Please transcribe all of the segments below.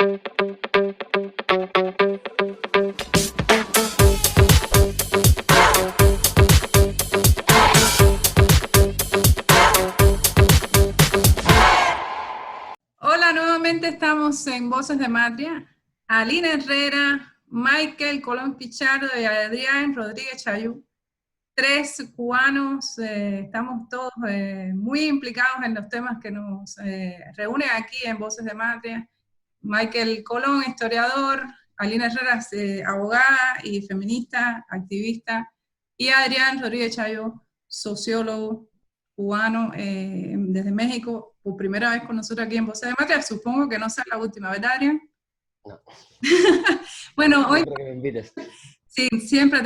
Hola, nuevamente estamos en Voces de Matria. Aline Herrera, Michael Colón Pichardo y Adrián Rodríguez Chayú. Tres cubanos, estamos todos muy implicados en los temas que nos reúnen aquí en Voces de Matria. Michael Colón, historiador, Aline Herrera, abogada y feminista, activista, y Adrián Rodríguez Chayú, sociólogo cubano desde México, por primera vez con nosotros aquí en Voces de Matria. Supongo que no sea la última, ¿verdad, Adrián? No. Bueno, hoy Siempre que me invites. sí, siempre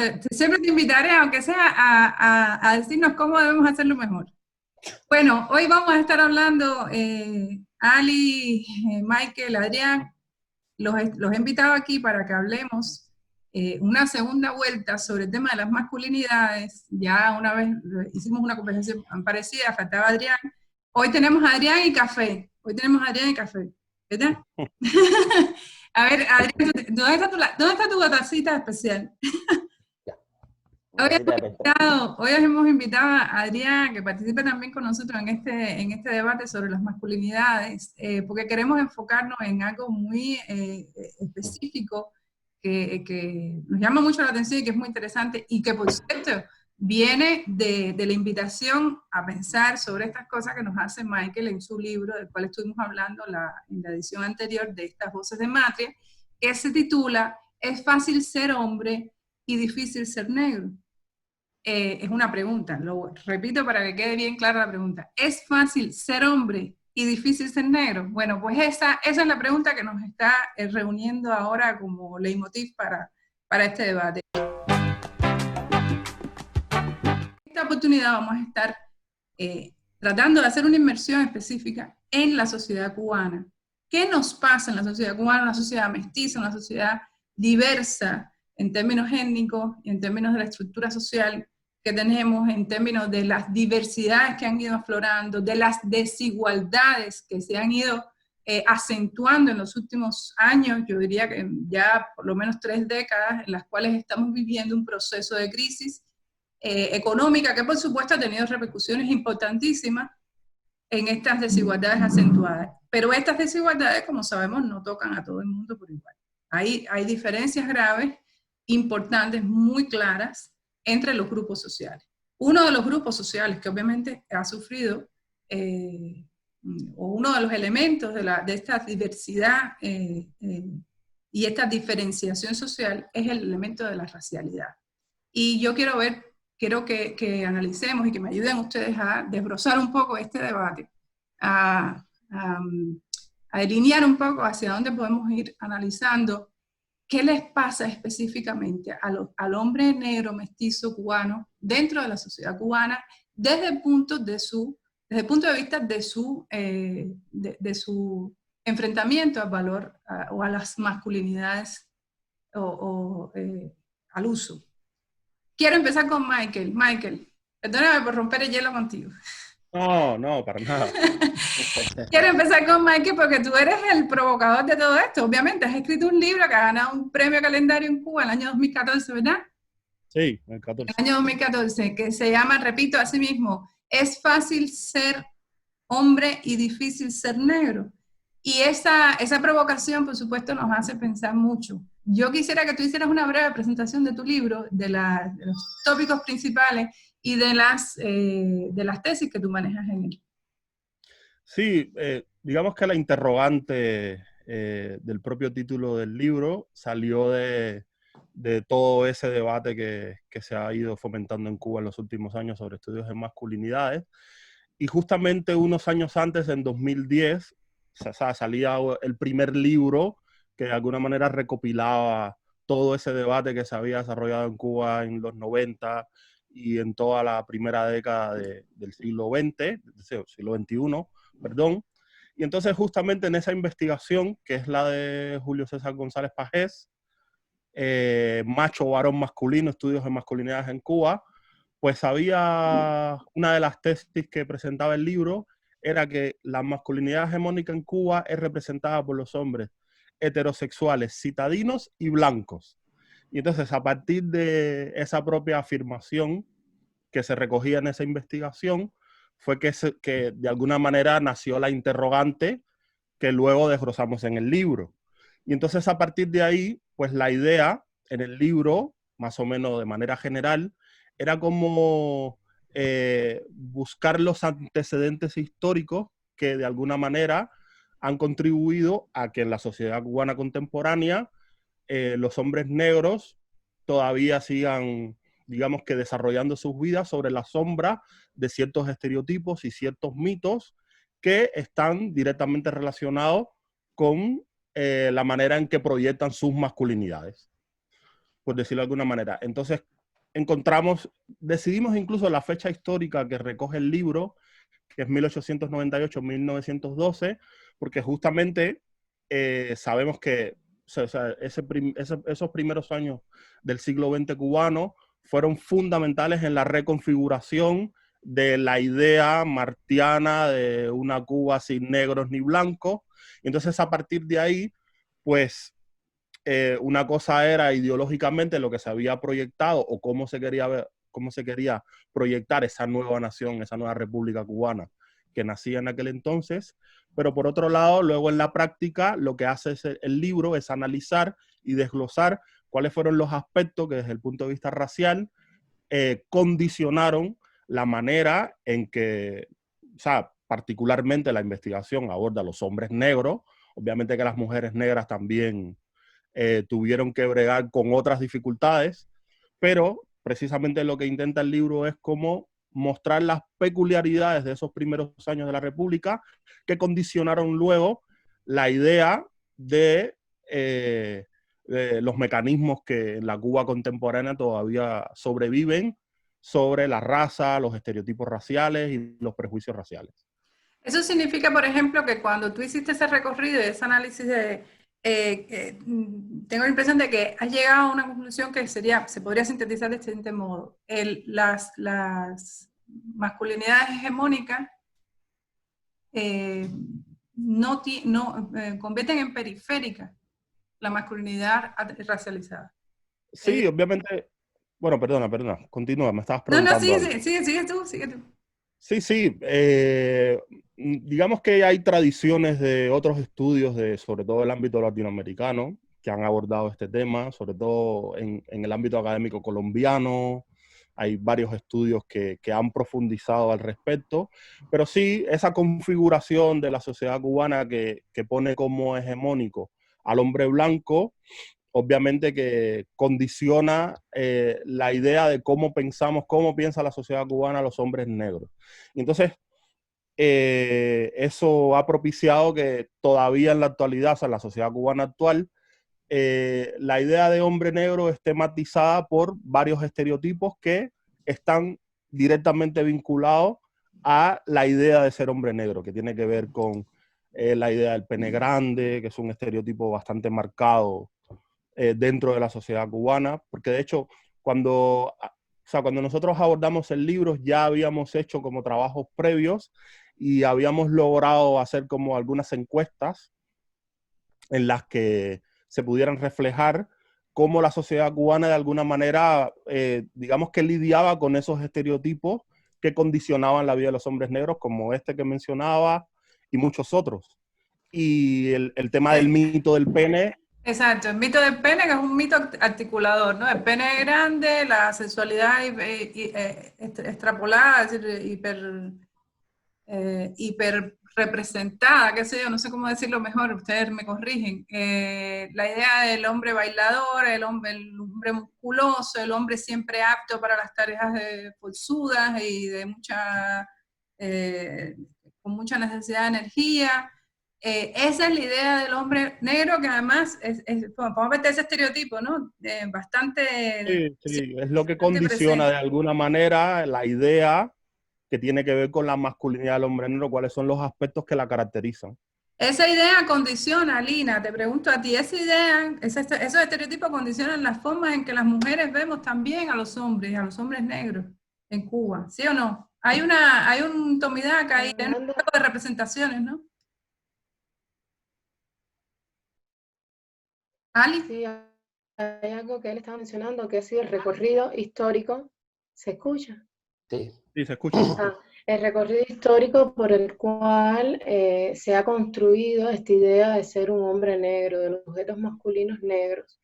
te invitaré, aunque sea a decirnos cómo debemos hacerlo mejor. Bueno, hoy vamos a estar hablando, Ali, Michael, Adrián, los he invitado aquí para que hablemos una segunda vuelta sobre el tema de las masculinidades. Ya una vez hicimos una conversación parecida, faltaba Adrián. Hoy tenemos a Adrián y café. Hoy tenemos a Adrián y café, ¿verdad? A ver, Adrián, ¿dónde está tu tacita especial? Hoy hemos invitado a Adrián que participe también con nosotros en este debate sobre las masculinidades, porque queremos enfocarnos en algo muy específico que nos llama mucho la atención y que es muy interesante y que, por cierto, viene de la invitación a pensar sobre estas cosas que nos hace Michael en su libro, del cual estuvimos hablando en la edición anterior de estas Voces de Matria, que se titula "Es fácil ser hombre y difícil ser negro". Es una pregunta, lo repito para que quede bien clara la pregunta. ¿Es fácil ser hombre y difícil ser negro? Bueno, pues esa es la pregunta que nos está reuniendo ahora como leitmotiv para este debate. En esta oportunidad vamos a estar tratando de hacer una inmersión específica en la sociedad cubana. ¿Qué nos pasa en la sociedad cubana, una sociedad mestiza, una sociedad diversa en términos étnicos y en términos de la estructura social que tenemos, en términos de las diversidades que han ido aflorando, de las desigualdades que se han ido acentuando en los últimos años? Yo diría que ya por lo menos 3 décadas en las cuales estamos viviendo un proceso de crisis económica que por supuesto ha tenido repercusiones importantísimas en estas desigualdades acentuadas. Pero estas desigualdades, como sabemos, no tocan a todo el mundo por igual. Hay diferencias graves, importantes, muy claras entre los grupos sociales. Uno de los grupos sociales que obviamente ha sufrido, o uno de los elementos de esta diversidad y esta diferenciación social, es el elemento de la racialidad. Y yo quiero que analicemos y que me ayuden ustedes a desbrozar un poco este debate, a, a, a delinear un poco hacia dónde podemos ir analizando qué les pasa específicamente al hombre negro mestizo cubano dentro de la sociedad cubana desde el punto de vista de su enfrentamiento al valor o a las masculinidades o al uso. Quiero empezar con Michael. Michael, perdóname por romper el hielo contigo. No, para nada. Quiero empezar con Michael porque tú eres el provocador de todo esto. Obviamente, has escrito un libro que ha ganado un premio calendario en Cuba en el año 2014, ¿verdad? Sí, el 14. El año 2014, que se llama, repito, así mismo, "Es fácil ser hombre y difícil ser negro". Y esa provocación, por supuesto, nos hace pensar mucho. Yo quisiera que tú hicieras una breve presentación de tu libro, de los tópicos principales y de las tesis que tú manejas en él. Sí, digamos que la interrogante del propio título del libro salió de todo ese debate que se ha ido fomentando en Cuba en los últimos años sobre estudios de masculinidades. Y justamente unos años antes, en 2010, salía el primer libro que de alguna manera recopilaba todo ese debate que se había desarrollado en Cuba en los 90 y en toda la primera década del siglo XX, siglo XXI, perdón. Y entonces justamente en esa investigación, que es la de Julio César González Pagés, Macho, Varón, Masculino, Estudios de Masculinidades en Cuba, pues había una de las tesis que presentaba el libro, era que la masculinidad hegemónica en Cuba es representada por los hombres heterosexuales, citadinos y blancos. Y entonces, a partir de esa propia afirmación que se recogía en esa investigación, fue que de alguna manera nació la interrogante que luego desglosamos en el libro. Y entonces, a partir de ahí, pues la idea en el libro, más o menos de manera general, era como buscar los antecedentes históricos que de alguna manera han contribuido a que en la sociedad cubana contemporánea los hombres negros todavía sigan, digamos que desarrollando sus vidas sobre la sombra de ciertos estereotipos y ciertos mitos que están directamente relacionados con la manera en que proyectan sus masculinidades, por decirlo de alguna manera. Entonces, decidimos incluso la fecha histórica que recoge el libro, que es 1898-1912, porque justamente sabemos que esos primeros años del siglo XX cubano fueron fundamentales en la reconfiguración de la idea martiana de una Cuba sin negros ni blancos. Entonces, a partir de ahí, pues una cosa era ideológicamente lo que se había proyectado o cómo se quería proyectar esa nueva nación, esa nueva república cubana que nacía en aquel entonces, pero por otro lado, luego en la práctica, lo que hace el libro es analizar y desglosar cuáles fueron los aspectos que desde el punto de vista racial condicionaron la manera en que, o sea, particularmente la investigación aborda a los hombres negros, obviamente que las mujeres negras también tuvieron que bregar con otras dificultades, pero precisamente lo que intenta el libro es cómo mostrar las peculiaridades de esos primeros años de la República que condicionaron luego la idea de los mecanismos que en la Cuba contemporánea todavía sobreviven sobre la raza, los estereotipos raciales y los prejuicios raciales. Eso significa, por ejemplo, que cuando tú hiciste ese recorrido y ese análisis tengo la impresión de que has llegado a una conclusión que se podría sintetizar de este siguiente modo. Las masculinidades hegemónicas convierten en periférica la masculinidad racializada. Sí, obviamente. Bueno, perdona, continúa, me estabas No, preguntando sigue, algo. sigue tú. Sí, sí. Digamos que hay tradiciones de otros estudios, sobre todo el ámbito latinoamericano, que han abordado este tema, sobre todo en el ámbito académico colombiano. Hay varios estudios que han profundizado al respecto, pero sí, esa configuración de la sociedad cubana que pone como hegemónico al hombre blanco, obviamente que condiciona la idea de cómo piensa la sociedad cubana a los hombres negros. Y entonces, eso ha propiciado que todavía en la actualidad, o sea, en la sociedad cubana actual, la idea de hombre negro esté matizada por varios estereotipos que están directamente vinculados a la idea de ser hombre negro, que tiene que ver con la idea del pene grande, que es un estereotipo bastante marcado dentro de la sociedad cubana, porque de hecho cuando nosotros abordamos el libro ya habíamos hecho como trabajos previos y habíamos logrado hacer como algunas encuestas en las que se pudieran reflejar cómo la sociedad cubana de alguna manera, digamos que lidiaba con esos estereotipos que condicionaban la vida de los hombres negros, como este que mencionaba y muchos otros. Y el tema del mito del pene. Exacto, el mito del pene, que es un mito articulador, ¿no? El pene grande, la sensualidad extrapolada, es decir, hiper representada, qué sé yo, no sé cómo decirlo mejor, ustedes me corrigen. La idea del hombre bailador, el hombre musculoso, el hombre siempre apto para las tareas forzudas y con mucha necesidad de energía. Esa es la idea del hombre negro, que además podemos ver ese estereotipo, ¿no? Bastante... Sí, es lo que bastante condiciona de presente. alguna manera la idea que tiene que ver con la masculinidad del hombre negro, cuáles son los aspectos que la caracterizan. Esa idea condiciona, Lina, te pregunto a ti, esa idea, esos estereotipos condicionan las formas en que las mujeres vemos también a los hombres negros en Cuba, ¿sí o no? Hay un Tomidac ahí, hay un juego de representaciones, ¿no? Ali. Sí, hay algo que él estaba mencionando, que ha sido el recorrido histórico. ¿Se escucha? Sí, se escucha. El recorrido histórico por el cual se ha construido esta idea de ser un hombre negro, de los sujetos masculinos negros.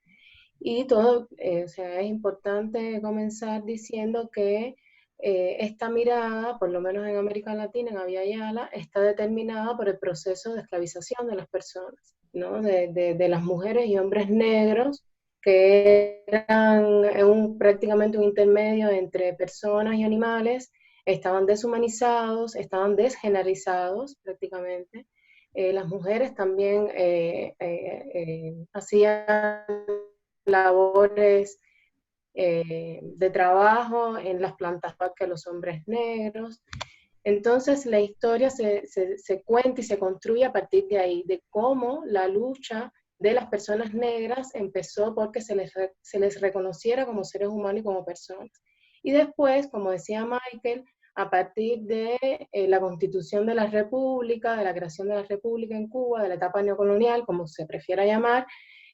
Y todo, o sea, es importante comenzar diciendo que esta mirada, por lo menos en América Latina, en Abya Yala, está determinada por el proceso de esclavización de las personas, ¿no? De las mujeres y hombres negros que eran prácticamente un intermedio entre personas y animales, estaban deshumanizados, estaban desgenerizados prácticamente. Las mujeres también hacían labores de trabajo en las plantas que los hombres negros. Entonces la historia se cuenta y se construye a partir de ahí, de cómo la lucha de las personas negras empezó porque se les reconociera como seres humanos y como personas. Y después, como decía Michael, a partir de la constitución de la República, de la creación de la República en Cuba, de la etapa neocolonial, como se prefiera llamar,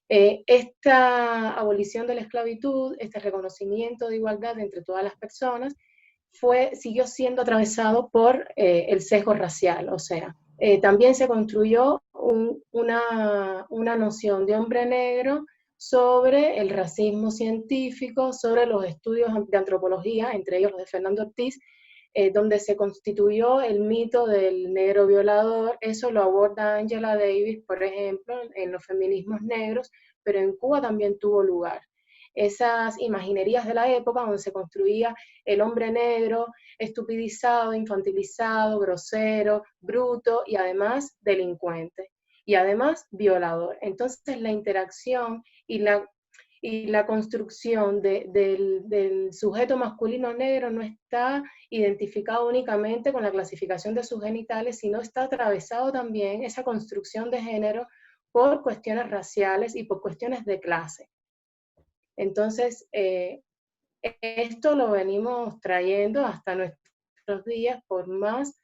esta abolición de la esclavitud, este reconocimiento de igualdad entre todas las personas, siguió siendo atravesado por el sesgo racial, o sea, también se construyó una noción de hombre negro sobre el racismo científico, sobre los estudios de antropología, entre ellos los de Fernando Ortiz, donde se constituyó el mito del negro violador. Eso lo aborda Angela Davis, por ejemplo, en los feminismos negros, pero en Cuba también tuvo lugar. Esas imaginerías de la época donde se construía el hombre negro estupidizado, infantilizado, grosero, bruto y además delincuente y además violador. Entonces la interacción y la construcción del sujeto masculino negro no está identificado únicamente con la clasificación de sus genitales, sino está atravesado también esa construcción de género por cuestiones raciales y por cuestiones de clase. Entonces, esto lo venimos trayendo hasta nuestros días, por más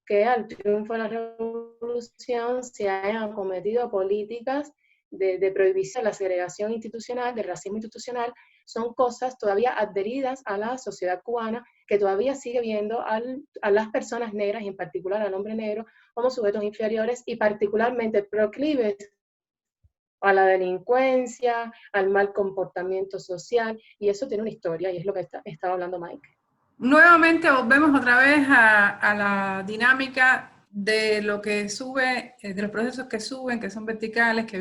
que al triunfo de la revolución se hayan cometido políticas de prohibición de la segregación institucional, del racismo institucional, son cosas todavía adheridas a la sociedad cubana, que todavía sigue viendo a las personas negras, y en particular al hombre negro, como sujetos inferiores y particularmente proclives a la delincuencia, al mal comportamiento social, y eso tiene una historia, y es lo que estaba hablando Mike. Nuevamente volvemos otra vez a la dinámica de lo que sube, de los procesos que suben, que son verticales, que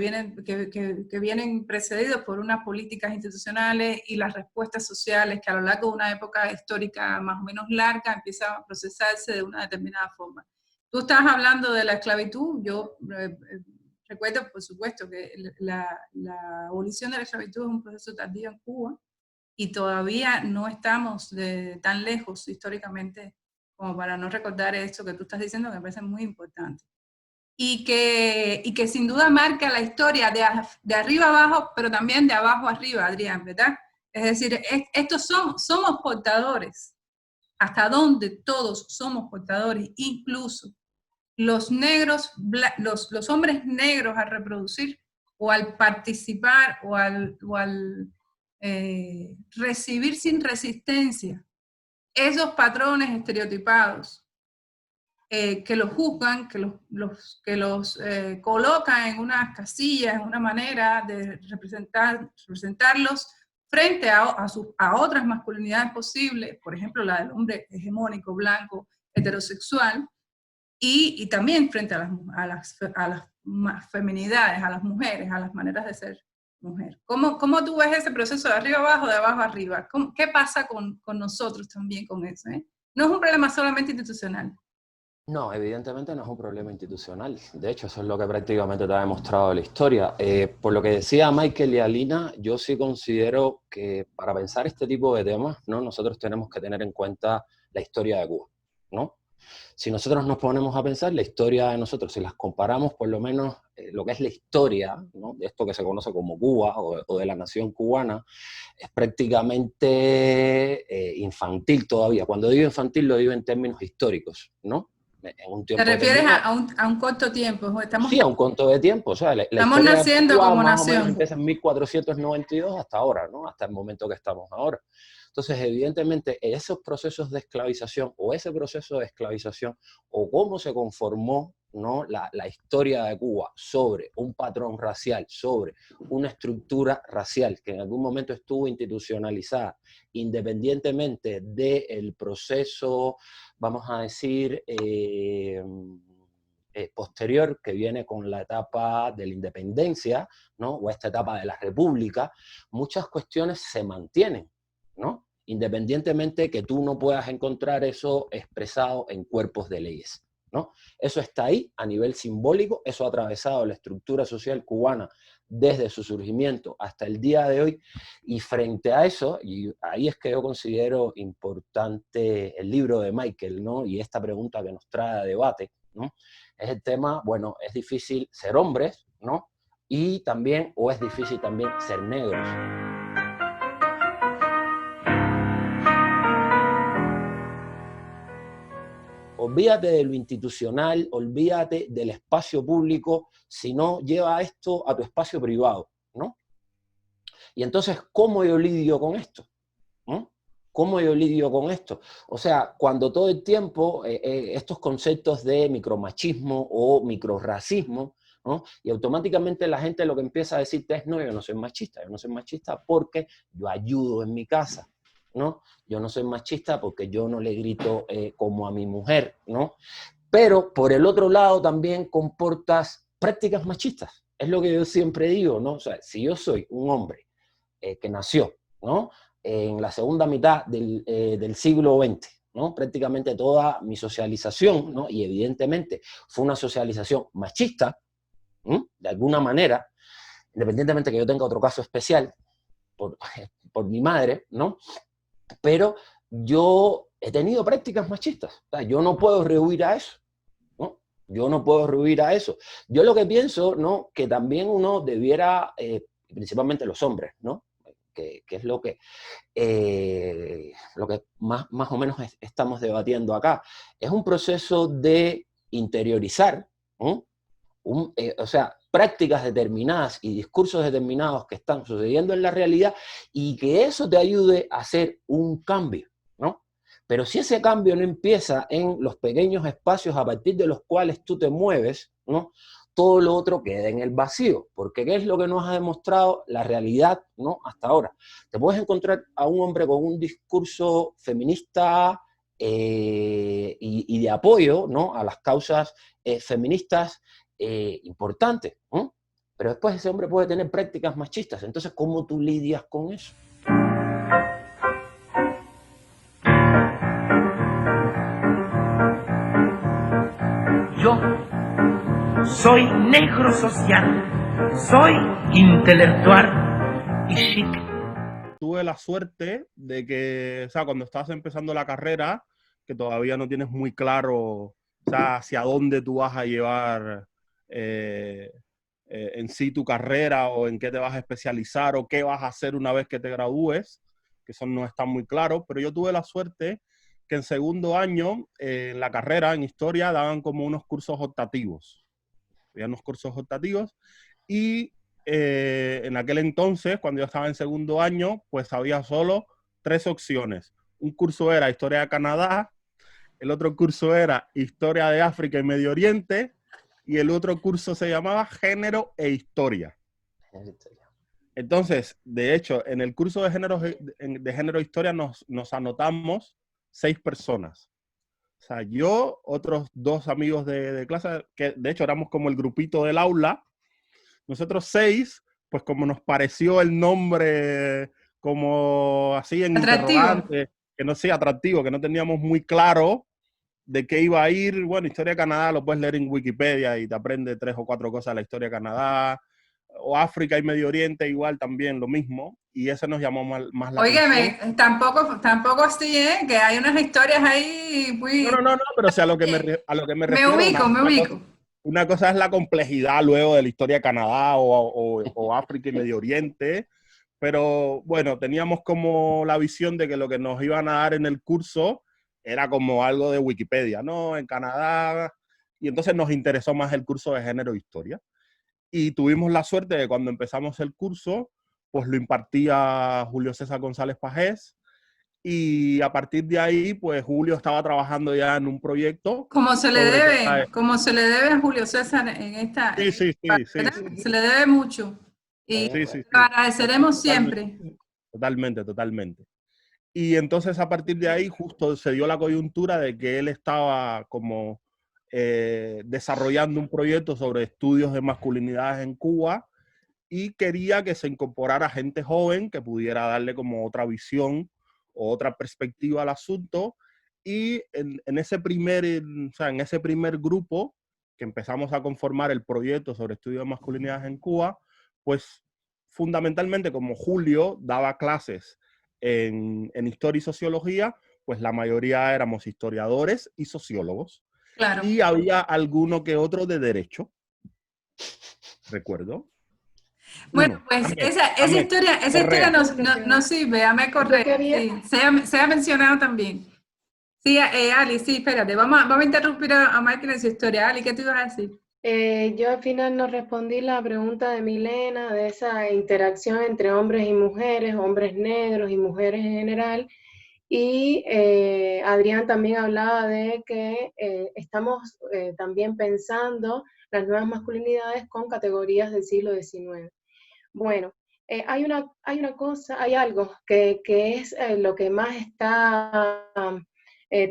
vienen precedidos por unas políticas institucionales y las respuestas sociales que a lo largo de una época histórica más o menos larga empiezan a procesarse de una determinada forma. Tú estabas hablando de la esclavitud. Yo recuerdo, por supuesto, que la abolición de la esclavitud es un proceso tardío en Cuba, y todavía no estamos tan lejos históricamente como para no recordar esto que tú estás diciendo, que me parece muy importante. Y que sin duda marca la historia de arriba abajo, pero también de abajo arriba, Adrián, ¿verdad? Es decir, somos portadores, hasta donde todos somos portadores, incluso los negros, los hombres negros al reproducir o al participar o al recibir sin resistencia esos patrones estereotipados que los juzgan, que los colocan en unas casillas, en una manera de representarlos frente a otras masculinidades posibles, por ejemplo la del hombre hegemónico, blanco, heterosexual, y también frente a las feminidades, a las mujeres, a las maneras de ser mujer. ¿Cómo tú ves ese proceso de arriba abajo, de abajo arriba? ¿Qué pasa con nosotros también con eso? No es un problema solamente institucional. No, evidentemente no es un problema institucional. De hecho, eso es lo que prácticamente te ha demostrado la historia. Por lo que decía Michael y Alina, yo sí considero que para pensar este tipo de temas, ¿no? Nosotros tenemos que tener en cuenta la historia de Cuba, ¿no? Si nosotros nos ponemos a pensar la historia de nosotros, si las comparamos por lo menos lo que es la historia, ¿no? De esto que se conoce como Cuba o de la nación cubana, es prácticamente infantil todavía. Cuando digo infantil lo digo en términos históricos, ¿no? en un tiempo ¿Te refieres determinado. a un corto tiempo? Sí, a un corto de tiempo. O sea, la Estamos historia de naciendo Cuba como más o menos nación. empieza en 1492 hasta ahora, ¿no? Hasta el momento que estamos ahora. Entonces, evidentemente, esos procesos de esclavización o ese proceso de esclavización o cómo se conformó, ¿no?, la historia de Cuba sobre un patrón racial, sobre una estructura racial que en algún momento estuvo institucionalizada, independientemente del proceso, vamos a decir, posterior que viene con la etapa de la independencia, ¿no?, o esta etapa de la república, muchas cuestiones se mantienen, ¿no?, independientemente que tú no puedas encontrar eso expresado en cuerpos de leyes, ¿no? Eso está ahí a nivel simbólico, eso ha atravesado la estructura social cubana desde su surgimiento hasta el día de hoy, y frente a eso, y ahí es que yo considero importante el libro de Michael, ¿no?, y esta pregunta que nos trae a debate, ¿no?, es el tema, bueno, es difícil ser hombres, ¿no?, y también, o es difícil también ser negros. Olvídate de lo institucional, olvídate del espacio público, sino lleva esto a tu espacio privado, ¿no? Y entonces, ¿cómo yo lidio con esto? ¿No? ¿Cómo yo lidio con esto? O sea, cuando todo el tiempo estos conceptos de micromachismo o microracismo, ¿no?, y automáticamente la gente lo que empieza a decirte es, no, yo no soy machista porque yo ayudo en mi casa, ¿no? Yo no soy machista porque yo no le grito como a mi mujer, ¿no? Pero por el otro lado también comportas prácticas machistas. Es lo que yo siempre digo, ¿no? O sea, si yo soy un hombre que nació, ¿no?, en la segunda mitad del siglo XX, ¿no?, prácticamente toda mi socialización, ¿no?, y evidentemente fue una socialización machista, ¿no?, de alguna manera, independientemente que yo tenga otro caso especial por mi madre, ¿no?, pero yo he tenido prácticas machistas. O sea, yo no puedo rehuir a eso, ¿no? Yo no puedo rehuir a eso. Yo lo que pienso, ¿no?, que también uno debiera, principalmente los hombres, ¿no?, que es lo que más o menos estamos debatiendo acá, es un proceso de interiorizar, ¿no?, o sea, prácticas determinadas y discursos determinados que están sucediendo en la realidad y que eso te ayude a hacer un cambio, ¿no? Pero si ese cambio no empieza en los pequeños espacios a partir de los cuales tú te mueves, ¿no?, todo lo otro queda en el vacío, porque ¿qué es lo que nos ha demostrado la realidad, ¿no?, hasta ahora? Te puedes encontrar a un hombre con un discurso feminista y de apoyo, ¿no?, a las causas feministas importantes, ¿no?, pero después ese hombre puede tener prácticas machistas. Entonces, ¿cómo tú lidias con eso? Yo soy negro social, soy intelectual y chic. Tuve la suerte de que, o sea, cuando estás empezando la carrera, que todavía no tienes muy claro, o sea, hacia dónde tú vas a llevar en sí tu carrera o en qué te vas a especializar o qué vas a hacer una vez que te gradúes, que eso no está muy claro, pero yo tuve la suerte que en segundo año, en la carrera, en historia, daban como unos cursos optativos. Había unos cursos optativos y en aquel entonces, cuando yo estaba en segundo año, pues había solo 3 opciones. Un curso era Historia de Canadá, el otro curso era Historia de África y Medio Oriente, y el otro curso se llamaba Género e Historia. Entonces, de hecho, en el curso de Género e Historia nos anotamos 6 personas. O sea, yo, otros 2 amigos de clase, que de hecho éramos como el grupito del aula. Nosotros 6, pues como nos pareció el nombre como así en Atractivo. interrogante, que no sea atractivo, que no teníamos muy claro de qué iba a ir. Bueno, Historia de Canadá lo puedes leer en Wikipedia y te aprende 3 o 4 cosas de la historia de Canadá. O África y Medio Oriente igual también lo mismo. Y ese nos llamó más la Óigame, atención. tampoco así, ¿eh? Que hay unas historias ahí muy... No, pero o sea, a lo que me Me refiero, ubico, me ubico. una cosa es la complejidad luego de la historia de Canadá o África y Medio Oriente, pero bueno, teníamos como la visión de que lo que nos iban a dar en el curso era como algo de Wikipedia, ¿no? En Canadá. Y entonces nos interesó más el curso de género e historia. Y tuvimos la suerte de cuando empezamos el curso, pues lo impartía Julio César González Pajés. Y a partir de ahí, pues Julio estaba trabajando ya en un proyecto. Como se le debe a Julio César en esta... Sí, sí, sí, sí, sí. Se le debe mucho. Y Sí, sí, sí. lo agradeceremos Totalmente. siempre. Totalmente, totalmente. Y entonces a partir de ahí justo se dio la coyuntura de que él estaba como desarrollando un proyecto sobre estudios de masculinidades en Cuba y quería que se incorporara gente joven que pudiera darle como otra visión o otra perspectiva al asunto. Y en ese primer grupo que empezamos a conformar el proyecto sobre estudios de masculinidades en Cuba, pues fundamentalmente como Julio daba clases en historia y sociología, pues la mayoría éramos historiadores y sociólogos. Claro. Y había alguno que otro de derecho, recuerdo. Bueno, pues esa historia nos sirve, dame correr. Sí, se ha mencionado también. Sí, Ali, sí, espérate, vamos a interrumpir a Michael en su historia. Ali, ¿qué te ibas a decir? Yo al final no respondí la pregunta de Milena, de esa interacción entre hombres y mujeres, hombres negros y mujeres en general. Y Adrián también hablaba de que estamos también pensando las nuevas masculinidades con categorías del siglo XIX. Bueno, hay algo que es lo que más está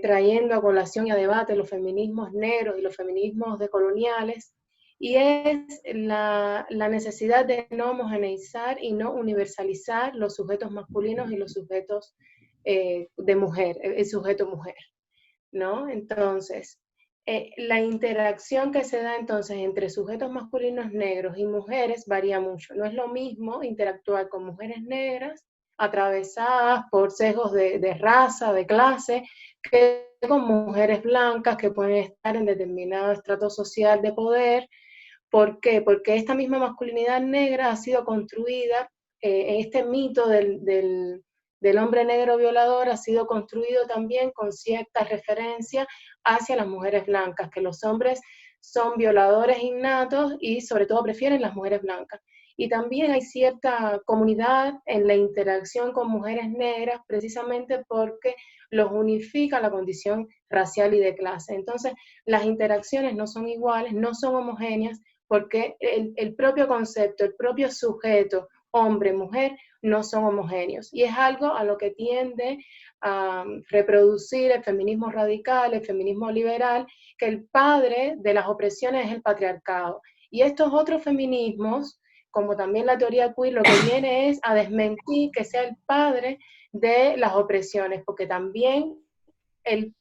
trayendo a colación y a debate los feminismos negros y los feminismos decoloniales, y es la necesidad de no homogeneizar y no universalizar los sujetos masculinos y los sujetos de mujer, el sujeto mujer, ¿no? Entonces, la interacción que se da entonces entre sujetos masculinos negros y mujeres varía mucho. No es lo mismo interactuar con mujeres negras atravesadas por sesgos de raza, de clase, que con mujeres blancas que pueden estar en determinado estrato social de poder. ¿Por qué? Porque esta misma masculinidad negra ha sido construida, este mito del hombre negro violador ha sido construido también con cierta referencia hacia las mujeres blancas, que los hombres son violadores innatos y sobre todo prefieren las mujeres blancas. Y también hay cierta comunidad en la interacción con mujeres negras precisamente porque los unifica la condición racial y de clase. Entonces, las interacciones no son iguales, no son homogéneas, porque el propio concepto, el propio sujeto, hombre, mujer, no son homogéneos. Y es algo a lo que tiende a reproducir el feminismo radical, el feminismo liberal, que el padre de las opresiones es el patriarcado. Y estos otros feminismos, como también la teoría queer, lo que viene es a desmentir que sea el padre de las opresiones, porque también el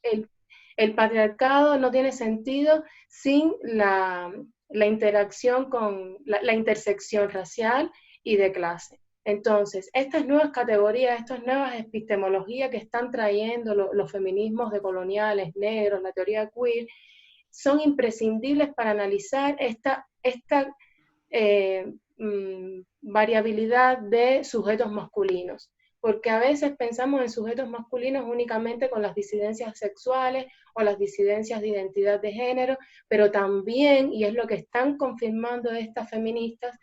patriarcado no tiene sentido sin la interacción con la intersección racial y de clase. Entonces, estas nuevas categorías, estas nuevas epistemologías que están trayendo los feminismos decoloniales, negros, la teoría queer, son imprescindibles para analizar esta variabilidad de sujetos masculinos. Porque a veces pensamos en sujetos masculinos únicamente con las disidencias sexuales o las disidencias de identidad de género, pero también, y es lo que están confirmando estas feministas,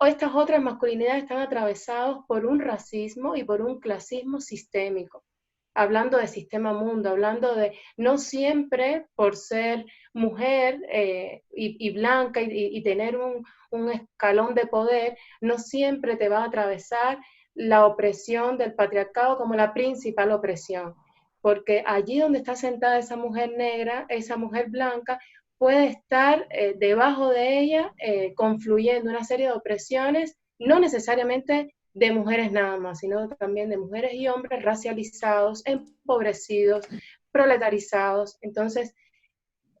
estas otras masculinidades están atravesadas por un racismo y por un clasismo sistémico. Hablando de sistema mundo, hablando de no siempre por ser mujer y blanca y tener un escalón de poder, no siempre te va a atravesar la opresión del patriarcado como la principal opresión, porque allí donde está sentada esa mujer negra, esa mujer blanca, puede estar debajo de ella confluyendo una serie de opresiones, no necesariamente de mujeres nada más, sino también de mujeres y hombres racializados, empobrecidos, proletarizados. Entonces,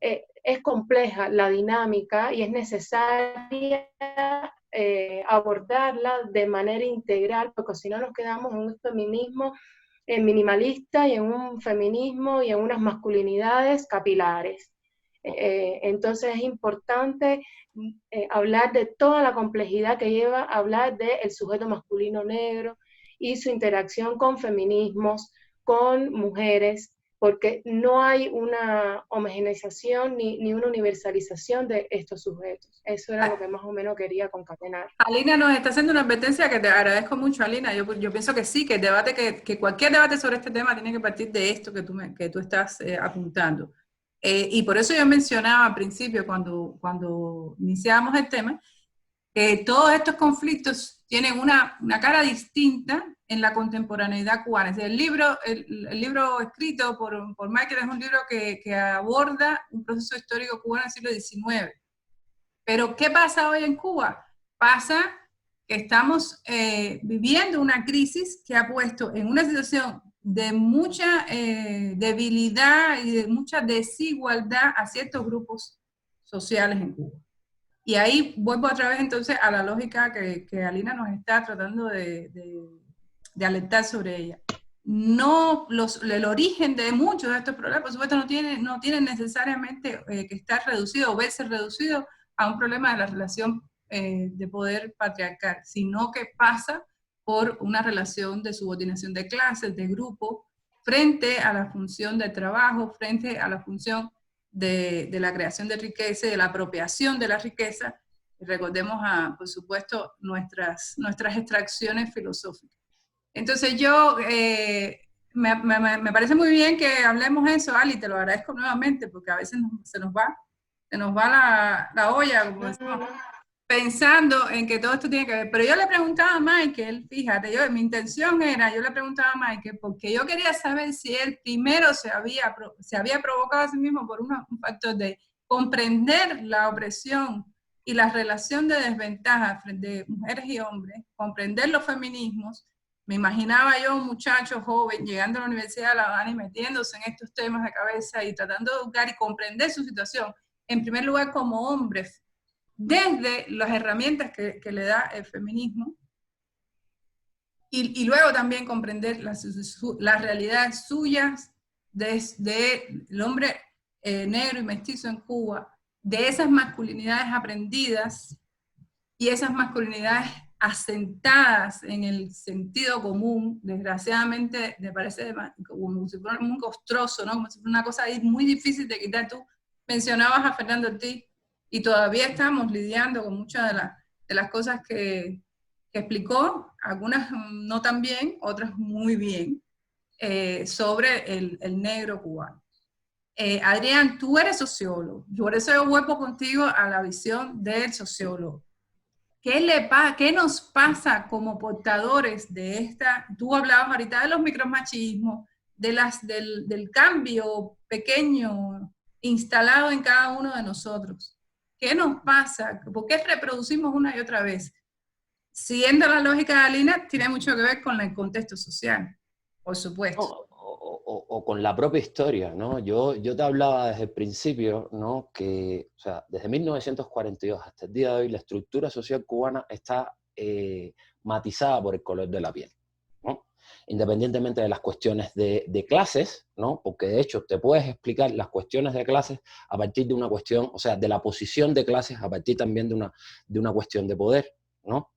es compleja la dinámica y es necesaria abordarla de manera integral, porque si no nos quedamos en un feminismo minimalista y en un feminismo y en unas masculinidades capilares. Entonces es importante hablar de toda la complejidad que lleva a hablar del sujeto masculino negro y su interacción con feminismos, con mujeres, porque no hay una homogeneización ni una universalización de estos sujetos. Eso era lo que más o menos quería concatenar. Alina nos está haciendo una advertencia que te agradezco mucho, Alina. Yo pienso que sí, que el debate, que cualquier debate sobre este tema tiene que partir de esto que tú estás apuntando. Y por eso yo mencionaba al principio, cuando iniciábamos el tema, que todos estos conflictos tienen una cara distinta en la contemporaneidad cubana. Es decir, el libro escrito por Michael es un libro que aborda un proceso histórico cubano del siglo XIX. Pero ¿qué pasa hoy en Cuba? Pasa que estamos viviendo una crisis que ha puesto en una situación de mucha debilidad y de mucha desigualdad a ciertos grupos sociales en Cuba. Y ahí vuelvo otra vez entonces a la lógica que Alina nos está tratando de alertar sobre ella. No, el origen de muchos de estos problemas, por supuesto, no tienen necesariamente que estar reducido o verse reducido a un problema de la relación de poder patriarcal, sino que pasa por una relación de subordinación de clases, de grupo, frente a la función del trabajo, frente a la función de la creación de riqueza y de la apropiación de la riqueza. Y recordemos, por supuesto, nuestras extracciones filosóficas. Entonces me parece muy bien que hablemos eso, Ali, te lo agradezco nuevamente, porque a veces se nos va la olla, como decimos, pensando en que todo esto tiene que ver. Pero yo le preguntaba a Michael, fíjate, yo le preguntaba a Michael, porque yo quería saber si él primero se había provocado a sí mismo por un factor de comprender la opresión y la relación de desventaja de mujeres y hombres, comprender los feminismos. Me imaginaba yo un muchacho joven llegando a la Universidad de La Habana y metiéndose en estos temas de cabeza y tratando de educar y comprender su situación, en primer lugar como hombre, desde las herramientas que le da el feminismo, y luego también comprender las realidades suyas del hombre negro y mestizo en Cuba, de esas masculinidades aprendidas y esas masculinidades asentadas en el sentido común. Desgraciadamente me parece como si fuera un costroso, ¿no? Como si fuera una cosa ahí muy difícil de quitar. Tú mencionabas a Fernando Ortiz y todavía estamos lidiando con muchas de las cosas que explicó, algunas no tan bien, otras muy bien, sobre el negro cubano. Adrián, tú eres sociólogo, por eso yo vuelvo contigo a la visión del sociólogo. ¿Qué nos pasa como portadores de esta? Tú hablabas ahorita de los micromachismos, del cambio pequeño instalado en cada uno de nosotros. ¿Qué nos pasa? ¿Por qué reproducimos una y otra vez? Siguiendo la lógica de Alina, tiene mucho que ver con el contexto social, por supuesto. O con la propia historia, ¿no? Yo te hablaba desde el principio, ¿no? Que, o sea, desde 1942 hasta el día de hoy, la estructura social cubana está matizada por el color de la piel, ¿no? Independientemente de las cuestiones de clases, ¿no? Porque de hecho te puedes explicar las cuestiones de clases a partir de una cuestión, o sea, de la posición de clases a partir también de una cuestión de poder, ¿no?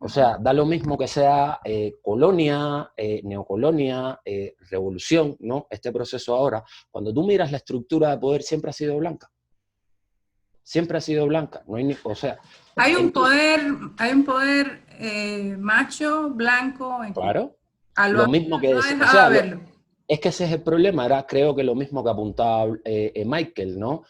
O sea, da lo mismo que sea colonia, neocolonia, revolución, ¿no? Este proceso ahora, cuando tú miras la estructura de poder, siempre ha sido blanca. Siempre ha sido blanca. No hay o sea, hay un poder macho, blanco. Claro. Lo mismo que decía. O sea, es que ese es el problema. Era, creo que lo mismo que apuntaba Michael, ¿no?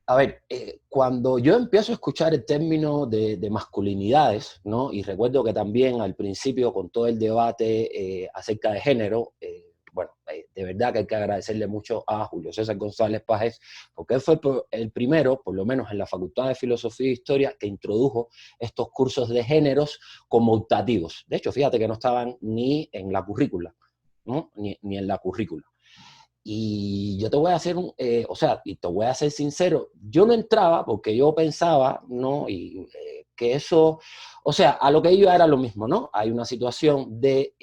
A ver, cuando yo empiezo a escuchar el término de masculinidades, ¿no? Y recuerdo que también al principio con todo el debate acerca de género, de verdad que hay que agradecerle mucho a Julio César González Páez, porque él fue el primero, por lo menos en la Facultad de Filosofía e Historia, que introdujo estos cursos de géneros como optativos. De hecho, fíjate que no estaban ni en la currícula, ¿no? Ni en la currícula. Y yo te voy a hacer y te voy a ser sincero, yo no entraba porque yo pensaba, ¿no? Que eso, o sea, a lo que iba era lo mismo, ¿no? Hay una situación de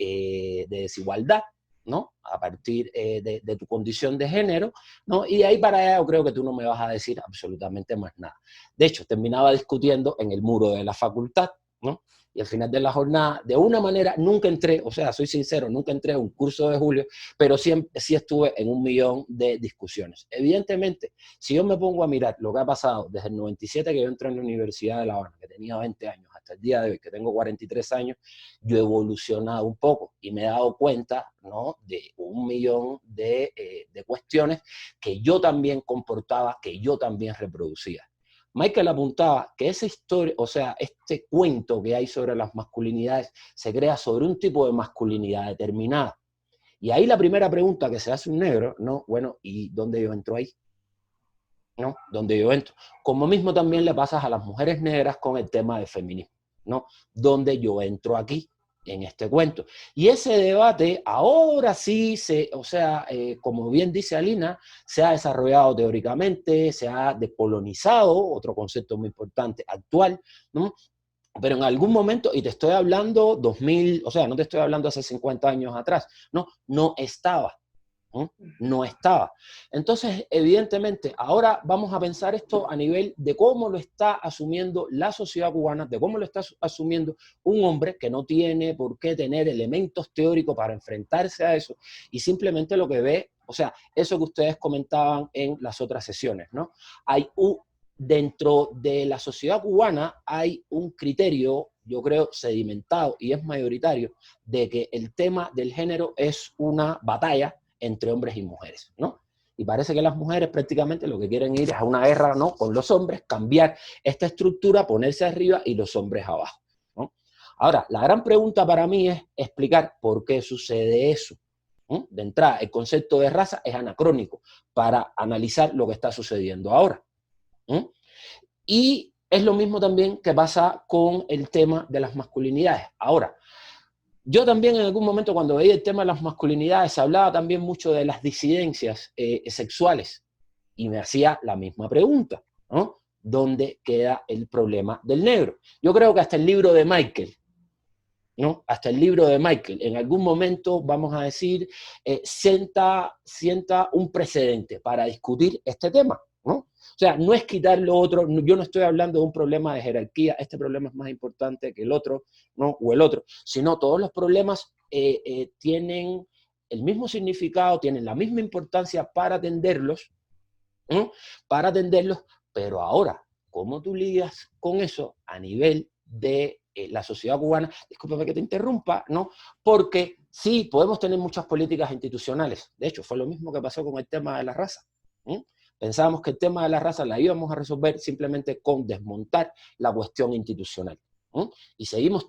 desigualdad, ¿no? A partir de tu condición de género, ¿no? Y de ahí para allá yo creo que tú no me vas a decir absolutamente más nada. De hecho, terminaba discutiendo en el muro de la facultad, ¿no? Y al final de la jornada, de una manera, nunca entré, o sea, soy sincero, nunca entré a un curso de Julio, pero sí estuve en 1.000.000 de discusiones. Evidentemente, si yo me pongo a mirar lo que ha pasado desde el 97 que yo entré en la Universidad de La Habana, que tenía 20 años, hasta el día de hoy, que tengo 43 años, yo he evolucionado un poco y me he dado cuenta, ¿no?, de 1.000.000 de cuestiones que yo también comportaba, que yo también reproducía. Michael apuntaba que esa historia, o sea, este cuento que hay sobre las masculinidades se crea sobre un tipo de masculinidad determinada. Y ahí la primera pregunta que se hace un negro, ¿no? Bueno, ¿y dónde yo entro ahí? ¿No? ¿Dónde yo entro? Como mismo también le pasa a las mujeres negras con el tema del feminismo, ¿no? ¿Dónde yo entro aquí? En este cuento. Y ese debate ahora sí, como bien dice Alina, se ha desarrollado teóricamente, se ha decolonizado, otro concepto muy importante actual, ¿no? Pero en algún momento, y te estoy hablando 2000, o sea, no te estoy hablando hace 50 años atrás, no estaba. No estaba. Entonces, evidentemente, ahora vamos a pensar esto a nivel de cómo lo está asumiendo la sociedad cubana, de cómo lo está asumiendo un hombre que no tiene por qué tener elementos teóricos para enfrentarse a eso, y simplemente lo que ve, o sea, eso que ustedes comentaban en las otras sesiones, ¿no? Dentro de la sociedad cubana hay un criterio, yo creo, sedimentado y es mayoritario, de que el tema del género es una batalla entre hombres y mujeres, ¿no? Y parece que las mujeres prácticamente lo que quieren ir es a una guerra, ¿no?, con los hombres, cambiar esta estructura, ponerse arriba y los hombres abajo, ¿no? Ahora, la gran pregunta para mí es explicar por qué sucede eso, ¿no? De entrada, el concepto de raza es anacrónico para analizar lo que está sucediendo ahora, ¿no? Y es lo mismo también que pasa con el tema de las masculinidades. Ahora, yo también en algún momento cuando veía el tema de las masculinidades hablaba también mucho de las disidencias sexuales y me hacía la misma pregunta, ¿no? ¿Dónde queda el problema del negro? Yo creo que hasta el libro de Michael, ¿no? Hasta el libro de Michael, en algún momento, vamos a decir, sienta un precedente para discutir este tema, ¿no? O sea, no es quitar lo otro, yo no estoy hablando de un problema de jerarquía, este problema es más importante que el otro, ¿no? O el otro, sino todos los problemas tienen el mismo significado, tienen la misma importancia para atenderlos, ¿no? Para atenderlos, pero ahora, ¿cómo tú lidias con eso a nivel de la sociedad cubana? Discúlpame que te interrumpa, ¿no? Porque sí, podemos tener muchas políticas institucionales, de hecho, fue lo mismo que pasó con el tema de la raza, ¿no? Pensábamos que el tema de la raza la íbamos a resolver simplemente con desmontar la cuestión institucional, ¿no? Y seguimos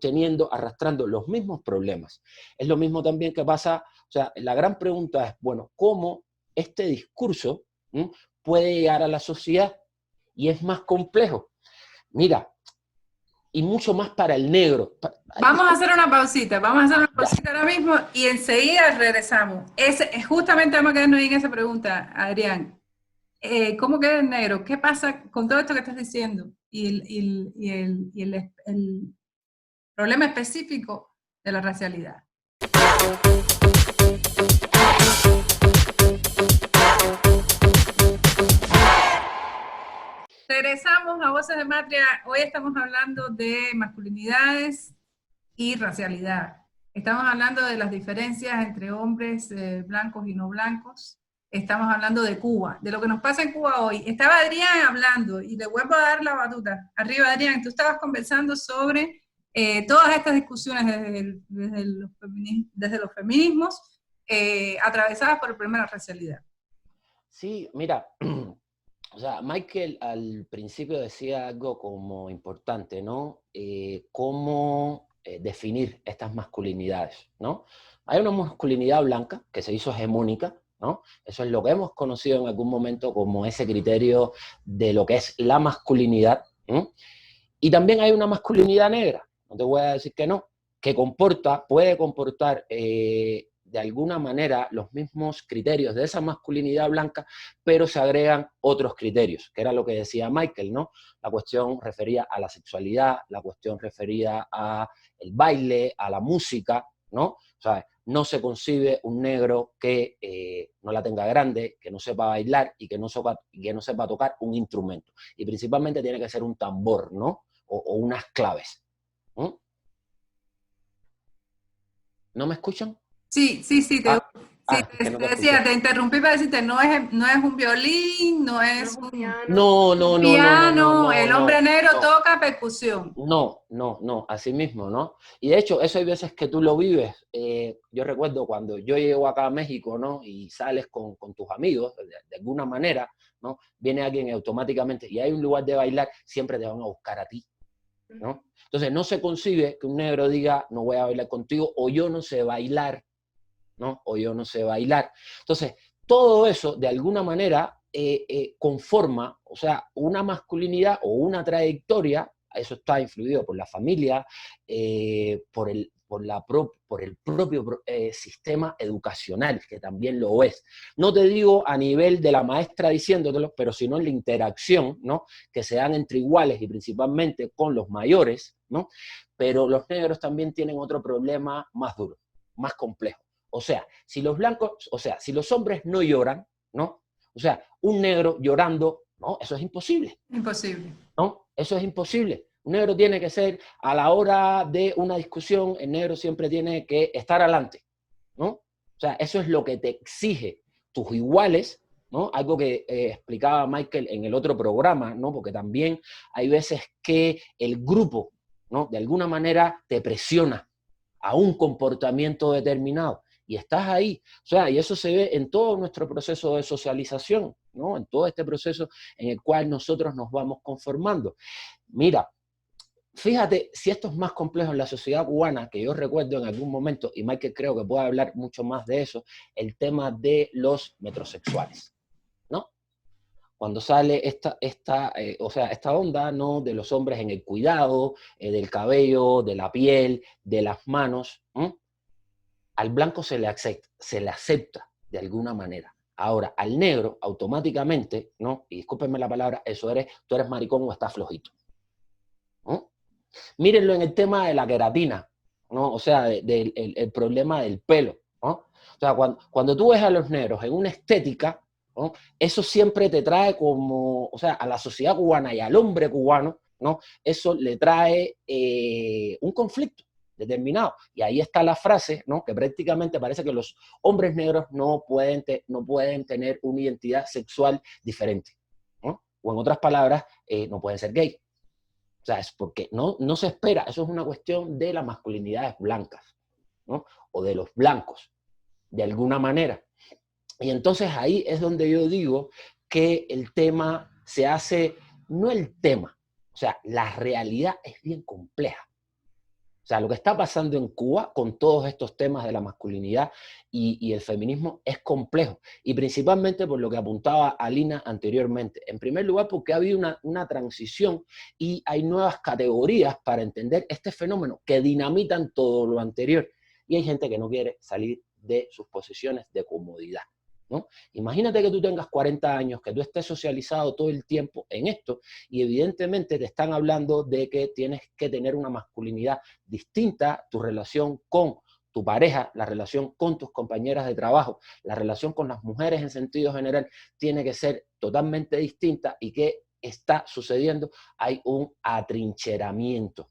arrastrando los mismos problemas. Es lo mismo también que pasa, o sea, la gran pregunta es, bueno, ¿cómo este discurso, ¿no?, puede llegar a la sociedad? Y es más complejo. Mira, y mucho más para el negro. Vamos a hacer una pausita ahora mismo y enseguida regresamos. Justamente vamos a quedarnos ahí en esa pregunta, Adrián. ¿Cómo queda el negro? ¿Qué pasa con todo esto que estás diciendo? Y el problema específico de la racialidad. Regresamos a Voces de Matria. Hoy estamos hablando de masculinidades y racialidad. Estamos hablando de las diferencias entre hombres blancos y no blancos. Estamos hablando de Cuba, de lo que nos pasa en Cuba hoy. Estaba Adrián hablando y le vuelvo a dar la batuta. Arriba, Adrián, tú estabas conversando sobre todas estas discusiones desde los feminismos atravesadas por el problema de la racialidad. Sí, mira, o sea, Michael al principio decía algo como importante, ¿no? Cómo definir estas masculinidades, ¿no? Hay una masculinidad blanca que se hizo hegemónica, ¿no? Eso es lo que hemos conocido en algún momento como ese criterio de lo que es la masculinidad, ¿no? Y también hay una masculinidad negra, no te voy a decir que no, que puede comportar de alguna manera los mismos criterios de esa masculinidad blanca, pero se agregan otros criterios, que era lo que decía Michael, ¿no? La cuestión referida a la sexualidad, la cuestión referida a el baile, a la música, ¿no? ¿Sabes? No se concibe un negro que no la tenga grande, que no sepa bailar y que no sepa tocar un instrumento. Y principalmente tiene que ser un tambor, ¿no? O unas claves, ¿no? ¿No me escuchan? Sí, Que no te te decía, escuché. te interrumpí para decirte, no es un violín, no No es es un un piano. No, no, no, no, no, no, piano, no, el hombre no, negro no. toca percusión. No, no, no, así mismo, ¿no? Y de hecho, eso hay veces que tú lo vives. Yo recuerdo cuando yo llego acá a México, ¿no? Y sales con tus amigos, de alguna manera, ¿no? Viene alguien automáticamente y hay un lugar de bailar, siempre te van a buscar a ti, ¿no? Entonces, no se concibe que un negro diga, no voy a bailar contigo, o yo no sé bailar, ¿no? O yo no sé bailar. Entonces, todo eso, de alguna manera, conforma, o sea, una masculinidad o una trayectoria, eso está influido por la familia, por el propio sistema educacional, que también lo es. No te digo a nivel de la maestra diciéndotelo, pero sino en la interacción, ¿no? Que se dan entre iguales y principalmente con los mayores, ¿no? Pero los negros también tienen otro problema más duro, más complejo. O sea, si los blancos, o sea, si los hombres no lloran, ¿no? O sea, un negro llorando, no, eso es imposible, Imposible. ¿no? Eso es imposible. Un negro tiene que ser, a la hora de una discusión, el negro siempre tiene que estar adelante, ¿no? O sea, eso es lo que te exige tus iguales, ¿no? Algo que explicaba Michael en el otro programa, ¿no? Porque también hay veces que el grupo, ¿no? De alguna manera te presiona a un comportamiento determinado y estás ahí. O sea, y eso se ve en todo nuestro proceso de socialización, ¿no? En todo este proceso en el cual nosotros nos vamos conformando. Mira, fíjate si esto es más complejo en la sociedad cubana, que yo recuerdo en algún momento, y Michael creo que puede hablar mucho más de eso, el tema de los metrosexuales, ¿no? Cuando sale o sea, esta onda, ¿no? De los hombres en el cuidado, del cabello, de la piel, de las manos, ¿no? Al blanco se le acepta de alguna manera. Ahora, al negro, automáticamente, ¿no? Y discúlpenme la palabra, tú eres maricón o estás flojito, ¿no? Mírenlo en el tema de la queratina, ¿no? O sea, el problema del pelo, ¿no? O sea, cuando tú ves a los negros en una estética, ¿no? Eso siempre te trae como, o sea, a la sociedad cubana y al hombre cubano, ¿no? Eso le trae un conflicto determinado. Y ahí está la frase, ¿no? Que prácticamente parece que los hombres negros no pueden tener una identidad sexual diferente, ¿no? O en otras palabras, no pueden ser gay. O sea, es porque no se espera, eso es una cuestión de las masculinidades blancas, ¿no? O de los blancos, de alguna manera. Y entonces ahí es donde yo digo que el tema se hace, no el tema, o sea, la realidad es bien compleja. O sea, lo que está pasando en Cuba con todos estos temas de la masculinidad y el feminismo es complejo. Y principalmente por lo que apuntaba Alina anteriormente. En primer lugar, porque ha habido una transición y hay nuevas categorías para entender este fenómeno que dinamitan todo lo anterior. Y hay gente que no quiere salir de sus posiciones de comodidad, ¿no? Imagínate que tú tengas 40 años, que tú estés socializado todo el tiempo en esto y evidentemente te están hablando de que tienes que tener una masculinidad distinta, tu relación con tu pareja, la relación con tus compañeras de trabajo, la relación con las mujeres en sentido general tiene que ser totalmente distinta. ¿Y qué está sucediendo? Hay un atrincheramiento,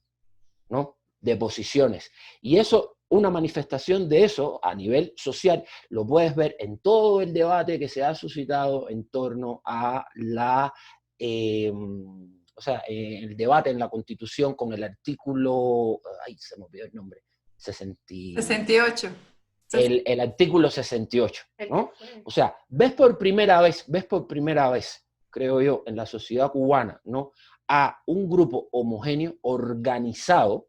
¿no? De posiciones. Y eso, una manifestación de eso a nivel social, lo puedes ver en todo el debate que se ha suscitado en torno a o sea, el debate en la Constitución con el artículo, ay, se me olvidó el nombre, 68. el artículo 68, ¿no? O sea, ves por primera vez, creo yo, en la sociedad cubana, ¿no? A un grupo homogéneo, organizado,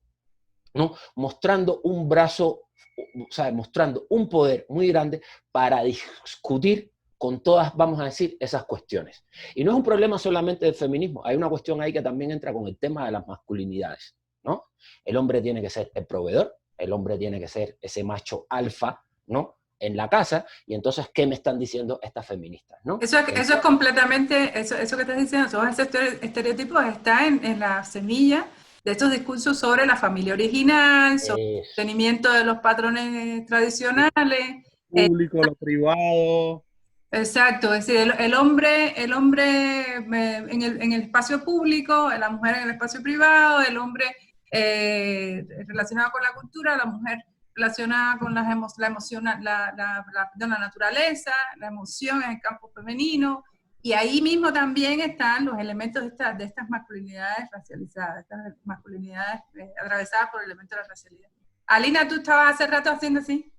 ¿no? Mostrando un brazo, o sea, mostrando un poder muy grande para discutir con todas, vamos a decir, esas cuestiones. Y no es un problema solamente del feminismo, hay una cuestión ahí que también entra con el tema de las masculinidades, ¿no? El hombre tiene que ser el proveedor, el hombre tiene que ser ese macho alfa, ¿no? En la casa, y entonces, ¿qué me están diciendo estas feministas, ¿no? Eso es completamente, eso que estás diciendo, todos esos estereotipos están en la semilla de estos discursos sobre la familia original, sobre el sostenimiento de los patrones tradicionales. Público, lo privado. Exacto, es decir, el hombre en el espacio público, la mujer en el espacio privado, el hombre relacionado con la cultura, la mujer relacionada con la emoción, la naturaleza, la emoción en el campo femenino, y ahí mismo también están los elementos de estas masculinidades racializadas, estas masculinidades atravesadas por elementos de la racialidad. Alina, tú estabas hace rato haciendo así.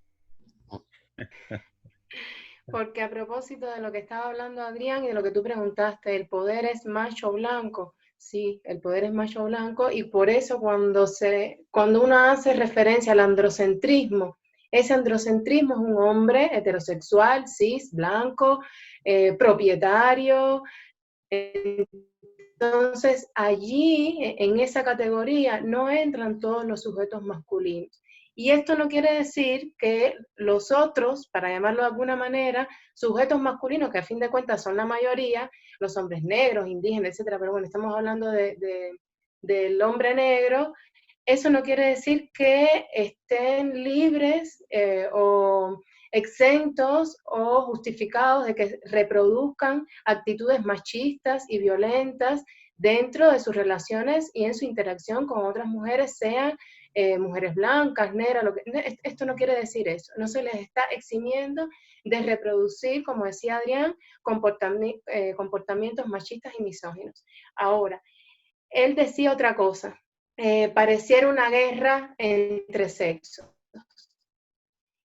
Porque a propósito de lo que estaba hablando Adrián y de lo que tú preguntaste, el poder es macho blanco. Sí, el poder es macho blanco, y por eso cuando uno hace referencia al androcentrismo, ese androcentrismo es un hombre heterosexual, cis, blanco, propietario. Entonces, allí, en esa categoría, no entran todos los sujetos masculinos. Y esto no quiere decir que los otros, para llamarlo de alguna manera, sujetos masculinos, que a fin de cuentas son la mayoría, los hombres negros, indígenas, etcétera, pero bueno, estamos hablando del hombre negro, eso no quiere decir que estén libres o exentos o justificados de que reproduzcan actitudes machistas y violentas dentro de sus relaciones y en su interacción con otras mujeres, sean mujeres blancas, negras, esto no quiere decir eso, no se les está eximiendo de reproducir, como decía Adrián, comportamientos machistas y misóginos. Ahora, él decía otra cosa, pareciera una guerra entre sexos.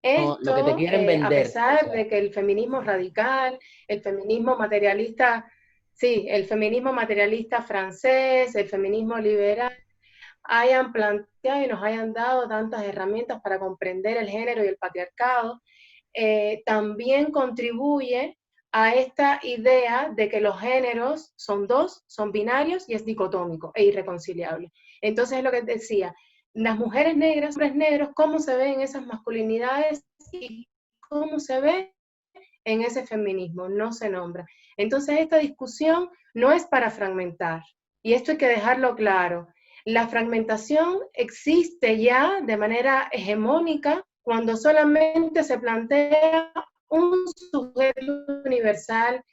Esto, lo que te quieren vender, a pesar de que el feminismo radical, el feminismo materialista, sí, el feminismo materialista francés, el feminismo liberal, hayan planteado y nos hayan dado tantas herramientas para comprender el género y el patriarcado, también contribuye a esta idea de que los géneros son dos, son binarios y es dicotómico e irreconciliable. Entonces es lo que decía, las mujeres negras, hombres negros, cómo se ven esas masculinidades y cómo se ve en ese feminismo, no se nombra. Entonces esta discusión no es para fragmentar, y esto hay que dejarlo claro. La fragmentación existe ya de manera hegemónica cuando solamente se plantea un sujeto universal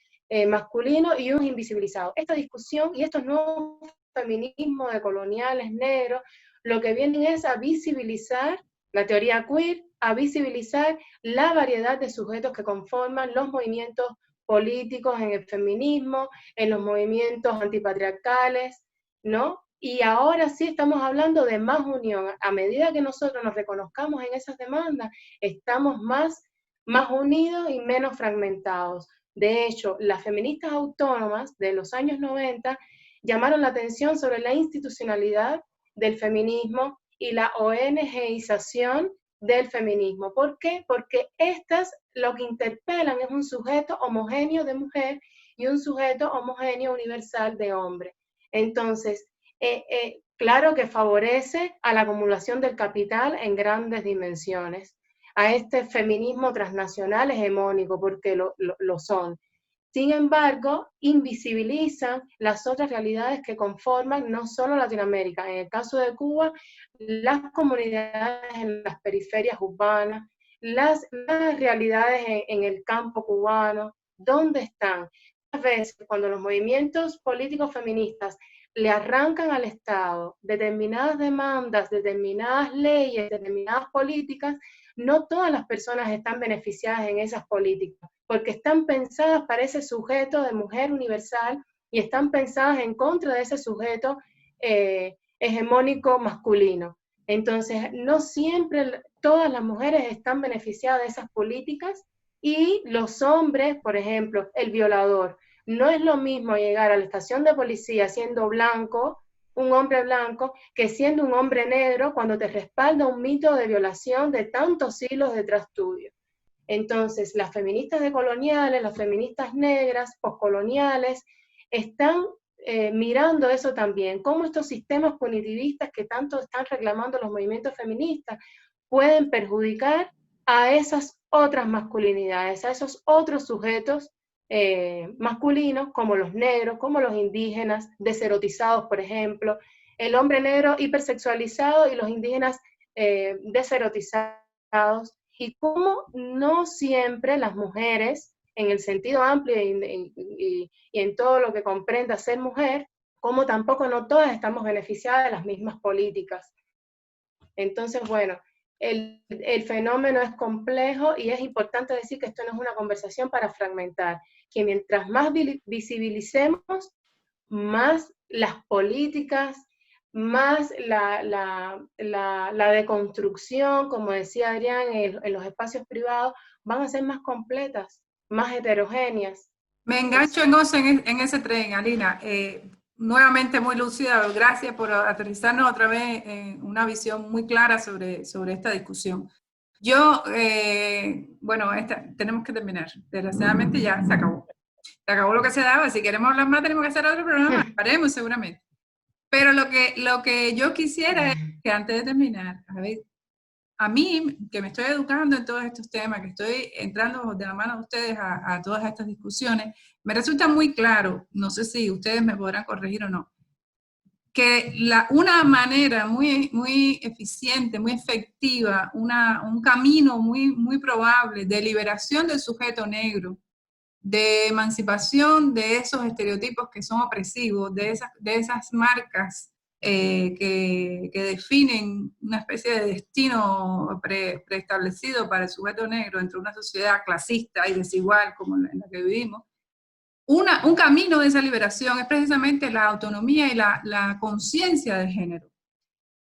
masculino y un invisibilizado. Esta discusión y estos nuevos feminismos decoloniales negros, lo que vienen es a visibilizar la teoría queer, a visibilizar la variedad de sujetos que conforman los movimientos políticos en el feminismo, en los movimientos antipatriarcales, ¿no? Y ahora sí estamos hablando de más unión. A medida que nosotros nos reconozcamos en esas demandas, estamos más unidos y menos fragmentados. De hecho, las feministas autónomas de los años 90 llamaron la atención sobre la institucionalidad del feminismo y la ONGización del feminismo. ¿Por qué? Porque estas lo que interpelan es un sujeto homogéneo de mujer y un sujeto homogéneo universal de hombre. Entonces, claro que favorece a la acumulación del capital en grandes dimensiones, a este feminismo transnacional hegemónico, porque lo son. Sin embargo, invisibilizan las otras realidades que conforman no solo Latinoamérica. En el caso de Cuba, las comunidades en las periferias urbanas, las realidades en el campo cubano, ¿dónde están? A veces, cuando los movimientos políticos feministas le arrancan al Estado determinadas demandas, determinadas leyes, determinadas políticas, no todas las personas están beneficiadas en esas políticas, porque están pensadas para ese sujeto de mujer universal y están pensadas en contra de ese sujeto hegemónico masculino. Entonces, no siempre todas las mujeres están beneficiadas de esas políticas, y los hombres, por ejemplo, el violador, no es lo mismo llegar a la estación de policía siendo blanco, un hombre blanco, que siendo un hombre negro cuando te respalda un mito de violación de tantos siglos detrás tuyo. Entonces, las feministas decoloniales, las feministas negras, poscoloniales, están mirando eso también, cómo estos sistemas punitivistas que tanto están reclamando los movimientos feministas pueden perjudicar a esas otras masculinidades, a esos otros sujetos masculinos, como los negros, como los indígenas, deserotizados, por ejemplo, el hombre negro hipersexualizado y los indígenas deserotizados, y cómo no siempre las mujeres, en el sentido amplio y en todo lo que comprenda ser mujer, como tampoco no todas estamos beneficiadas de las mismas políticas. Entonces, bueno, el fenómeno es complejo y es importante decir que esto no es una conversación para fragmentar, que mientras más visibilicemos, más las políticas, más la deconstrucción, como decía Adrián, en los espacios privados, van a ser más completas, más heterogéneas. Me engancho en ese tren, Alina. Nuevamente muy lúcida, gracias por aterrizarnos otra vez en una visión muy clara sobre esta discusión. Yo, bueno, tenemos que terminar. Desgraciadamente ya se acabó. Se acabó lo que se daba. Si queremos hablar más, tenemos que hacer otro programa. Haremos seguramente. Pero lo que yo quisiera es que antes de terminar, a mí, que me estoy educando en todos estos temas, que estoy entrando de la mano de ustedes a todas estas discusiones, me resulta muy claro, no sé si ustedes me podrán corregir o no, que una manera muy, muy eficiente, muy efectiva, un camino muy, muy probable de liberación del sujeto negro, de emancipación de esos estereotipos que son opresivos, de esas marcas que definen una especie de destino preestablecido para el sujeto negro entre una sociedad clasista y desigual como en la que vivimos. Un camino de esa liberación es precisamente la autonomía y la conciencia de género.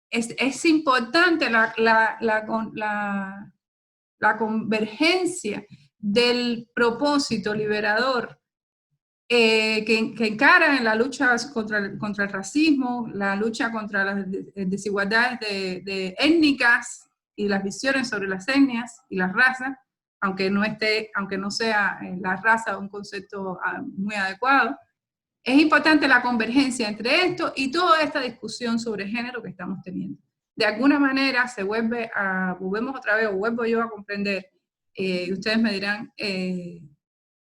Es importante la convergencia del propósito liberador que encara en la lucha contra el racismo, la lucha contra las desigualdades étnicas y las visiones sobre las etnias y las razas, aunque no sea la raza un concepto muy adecuado. Es importante la convergencia entre esto y toda esta discusión sobre género que estamos teniendo. De alguna manera volvemos otra vez, o vuelvo yo a comprender, y ustedes me dirán,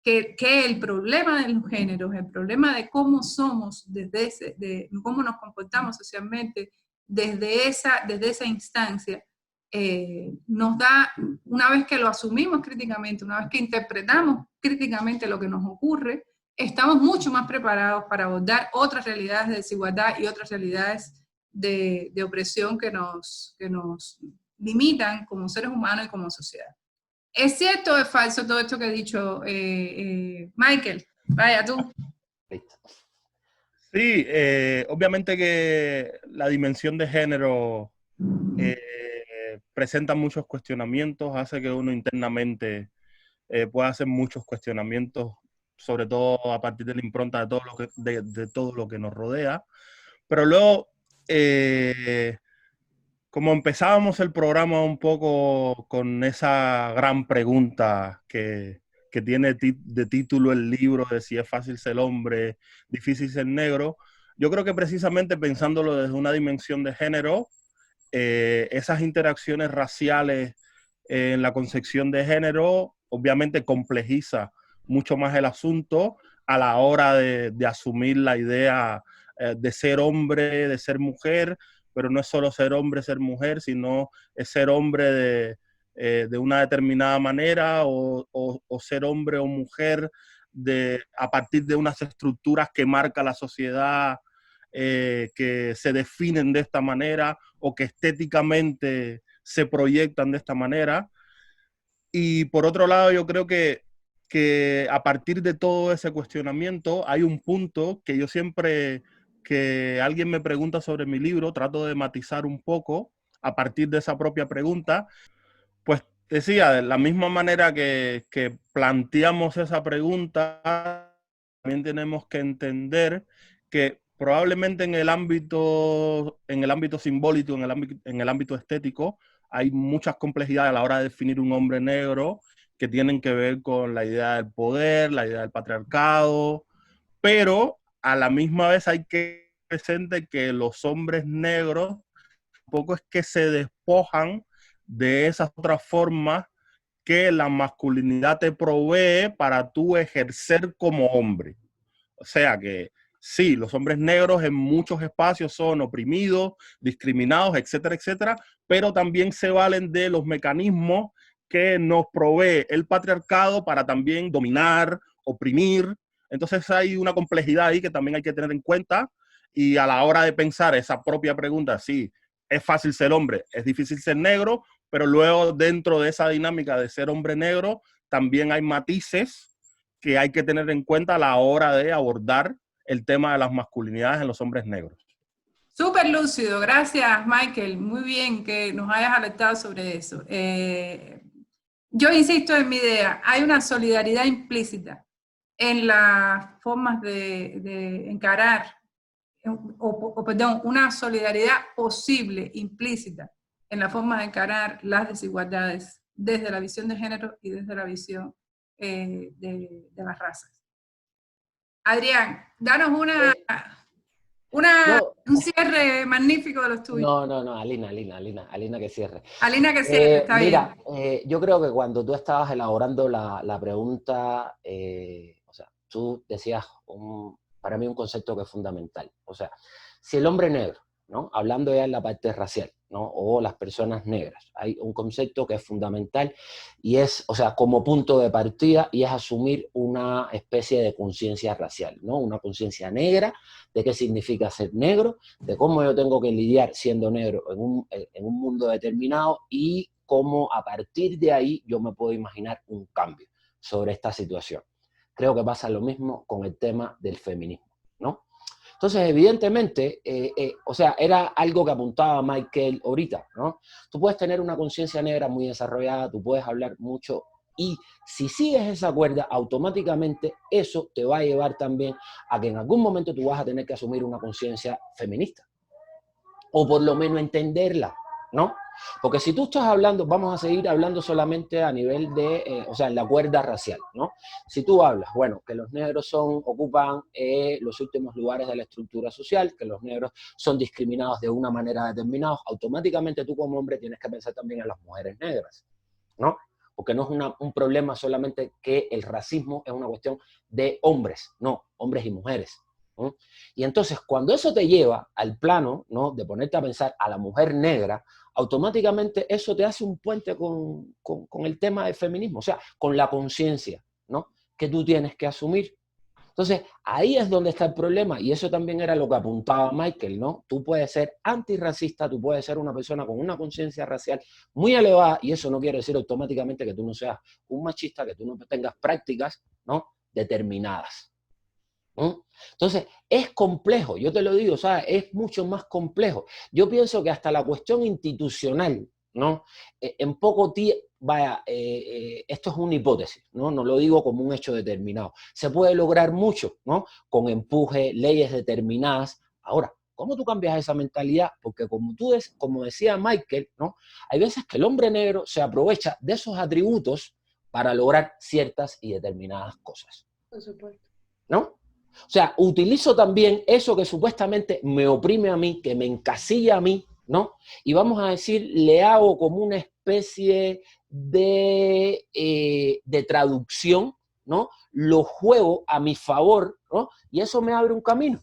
que el problema de los géneros, el problema de cómo somos, de cómo nos comportamos socialmente desde esa instancia, nos da, una vez que lo asumimos críticamente, una vez que interpretamos críticamente lo que nos ocurre, estamos mucho más preparados para abordar otras realidades de desigualdad y otras realidades de opresión que nos limitan como seres humanos y como sociedad. ¿Es cierto o es falso todo esto que he dicho, Michael? Vaya tú. Sí, obviamente que la dimensión de género presenta muchos cuestionamientos, hace que uno internamente pueda hacer muchos cuestionamientos, sobre todo a partir de la impronta de todo lo que nos rodea. Pero luego, como empezábamos el programa un poco con esa gran pregunta que tiene de título el libro de si es fácil ser hombre, difícil ser negro, yo creo que precisamente pensándolo desde una dimensión de género, esas interacciones raciales en la concepción de género obviamente complejiza mucho más el asunto a la hora de asumir la idea de ser hombre, de ser mujer, pero no es solo ser hombre, ser mujer, sino es ser hombre de una determinada manera o ser hombre o mujer a partir de unas estructuras que marca la sociedad, que se definen de esta manera o que estéticamente se proyectan de esta manera. Y por otro lado, yo creo que a partir de todo ese cuestionamiento hay un punto que yo siempre que alguien me pregunta sobre mi libro, trato de matizar un poco a partir de esa propia pregunta. Pues decía, de la misma manera que planteamos esa pregunta, también tenemos que entender que probablemente en el ámbito simbólico, en el ámbito estético, hay muchas complejidades a la hora de definir un hombre negro que tienen que ver con la idea del poder, la idea del patriarcado, pero a la misma vez hay que presente que los hombres negros tampoco es que se despojan de esas otras formas que la masculinidad te provee para tú ejercer como hombre. O sea que sí, los hombres negros en muchos espacios son oprimidos, discriminados, etcétera, etcétera, pero también se valen de los mecanismos que nos provee el patriarcado para también dominar, oprimir. Entonces hay una complejidad ahí que también hay que tener en cuenta y a la hora de pensar esa propia pregunta, sí, es fácil ser hombre, es difícil ser negro, pero luego dentro de esa dinámica de ser hombre negro, también hay matices que hay que tener en cuenta a la hora de abordar el tema de las masculinidades en los hombres negros. Súper lúcido, gracias Michael, muy bien que nos hayas alertado sobre eso. Yo insisto en mi idea, hay una solidaridad implícita en las formas de encarar, perdón, una solidaridad posible, implícita, en la forma de encarar las desigualdades desde la visión de género y desde la visión de las razas. Adrián, danos un cierre magnífico de los tuyos. No, Alina que cierre. Alina que cierre, está mira, bien. yo creo que cuando tú estabas elaborando la pregunta, o sea, tú decías para mí un concepto que es fundamental. O sea, si el hombre negro, ¿no? Hablando ya en la parte racial, ¿no? O las personas negras, hay un concepto que es fundamental y es, o sea, como punto de partida, y es asumir una especie de conciencia racial, ¿no? Una conciencia negra de qué significa ser negro, de cómo yo tengo que lidiar siendo negro en un mundo determinado y cómo a partir de ahí yo me puedo imaginar un cambio sobre esta situación. Creo que pasa lo mismo con el tema del feminismo, ¿no? Entonces, evidentemente, o sea, era algo que apuntaba Michael ahorita, ¿no? Tú puedes tener una conciencia negra muy desarrollada, tú puedes hablar mucho, y si sigues esa cuerda, automáticamente eso te va a llevar también a que en algún momento tú vas a tener que asumir una conciencia feminista, o por lo menos entenderla, ¿no? Porque si tú estás hablando, vamos a seguir hablando solamente a nivel de, o sea, en la cuerda racial, ¿no? Si tú hablas, bueno, que los negros ocupan los últimos lugares de la estructura social, que los negros son discriminados de una manera determinada, automáticamente tú como hombre tienes que pensar también en las mujeres negras, ¿no? Porque no es un problema solamente que el racismo es una cuestión de hombres, no, hombres y mujeres, ¿no? Y entonces, cuando eso te lleva al plano, ¿no? De ponerte a pensar a la mujer negra, automáticamente eso te hace un puente con el tema del feminismo, o sea, con la conciencia, ¿no? Que tú tienes que asumir. Entonces, ahí es donde está el problema, y eso también era lo que apuntaba Michael, ¿no? Tú puedes ser antirracista, tú puedes ser una persona con una conciencia racial muy elevada, y eso no quiere decir automáticamente que tú no seas un machista, que tú no tengas prácticas, ¿no? Determinadas. ¿No? Entonces, es complejo, yo te lo digo, ¿sabes? Es mucho más complejo. Yo pienso que hasta la cuestión institucional, ¿no? En poco tiempo, vaya, esto es una hipótesis, ¿no? No lo digo como un hecho determinado. Se puede lograr mucho, ¿no? Con empuje, leyes determinadas. Ahora, ¿cómo tú cambias esa mentalidad? Porque como decía Michael, ¿no? Hay veces que el hombre negro se aprovecha de esos atributos para lograr ciertas y determinadas cosas. Por supuesto. ¿No? O sea, utilizo también eso que supuestamente me oprime a mí, que me encasilla a mí, ¿no? Y vamos a decir, le hago como una especie de traducción, ¿no? Lo juego a mi favor, ¿no? Y eso me abre un camino,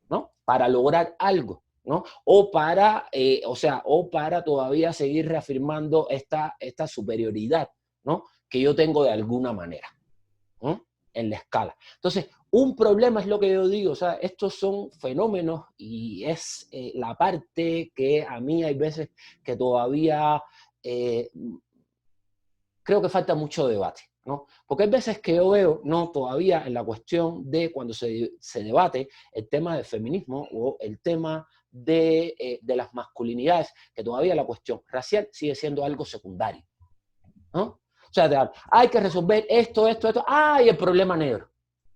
¿no? Para lograr algo, ¿no? O para todavía seguir reafirmando esta superioridad, ¿no? Que yo tengo de alguna manera, ¿no? En la escala. Entonces, un problema es lo que yo digo, o sea, estos son fenómenos y es la parte que a mí hay veces que todavía creo que falta mucho debate, ¿no? Porque hay veces que yo veo, no, todavía en la cuestión de cuando se debate el tema del feminismo o el tema de las masculinidades, que todavía la cuestión racial sigue siendo algo secundario, ¿no? O sea, hay que resolver esto, ¡ay, el problema negro!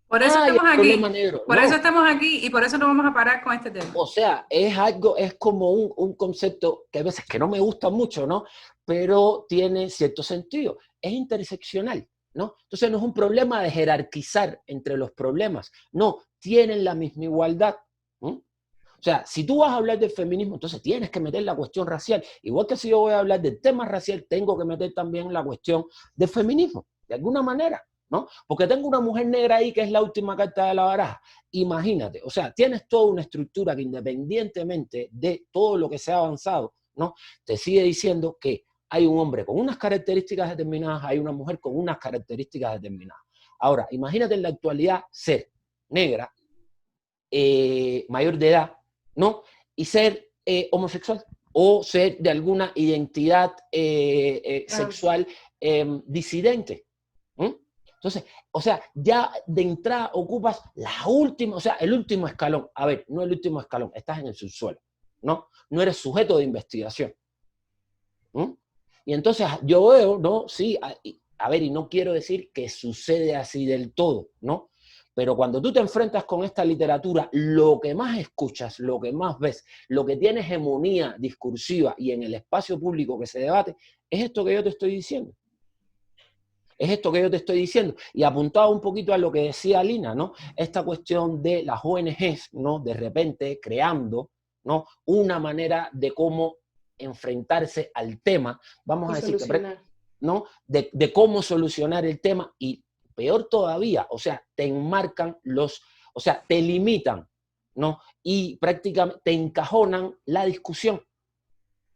Por eso estamos aquí. Negro. Por eso estamos aquí y por eso nos vamos a parar con este tema. O sea, es como un concepto que a veces que no me gusta mucho, ¿no? Pero tiene cierto sentido. Es interseccional, ¿no? Entonces no es un problema de jerarquizar entre los problemas. No, tienen la misma igualdad, ¿no? O sea, si tú vas a hablar del feminismo, entonces tienes que meter la cuestión racial. Igual que si yo voy a hablar del tema racial, tengo que meter también la cuestión del feminismo, de alguna manera, ¿no? Porque tengo una mujer negra ahí que es la última carta de la baraja. Imagínate, o sea, tienes toda una estructura que independientemente de todo lo que se ha avanzado, ¿no? Te sigue diciendo que hay un hombre con unas características determinadas, hay una mujer con unas características determinadas. Ahora, imagínate en la actualidad ser negra, mayor de edad, ¿no? Y ser homosexual. o ser de alguna identidad sexual disidente. ¿Mm? Entonces, o sea, ya de entrada ocupas la última, o sea, el último escalón. A ver, no el último escalón, estás en el subsuelo, ¿no? No eres sujeto de investigación. ¿Mm? Y entonces yo veo, ¿no? Sí, a ver, y no quiero decir que sucede así del todo, ¿no? Pero cuando tú te enfrentas con esta literatura, lo que más escuchas, lo que más ves, lo que tiene hegemonía discursiva y en el espacio público que se debate, es esto que yo te estoy diciendo. Es esto que yo te estoy diciendo. Y apuntado un poquito a lo que decía Lina, ¿no? Esta cuestión de las ONGs, ¿no? De repente creando, ¿no? Una manera de cómo enfrentarse al tema, vamos Y a decir, solucionar. ¿no? De cómo solucionar el tema y peor todavía, o sea, te enmarcan o sea, te limitan, ¿no? Y prácticamente te encajonan la discusión.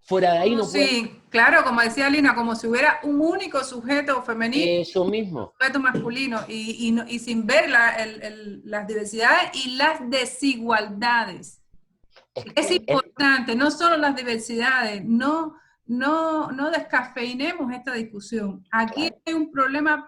Fuera de ahí no puedes. Sí, claro, como decía Lina, como si hubiera un único sujeto femenino, Eso mismo. sujeto masculino, y sin ver las diversidades y las desigualdades. Es importante, no solo las diversidades, no descafeinemos esta discusión. Aquí hay un problema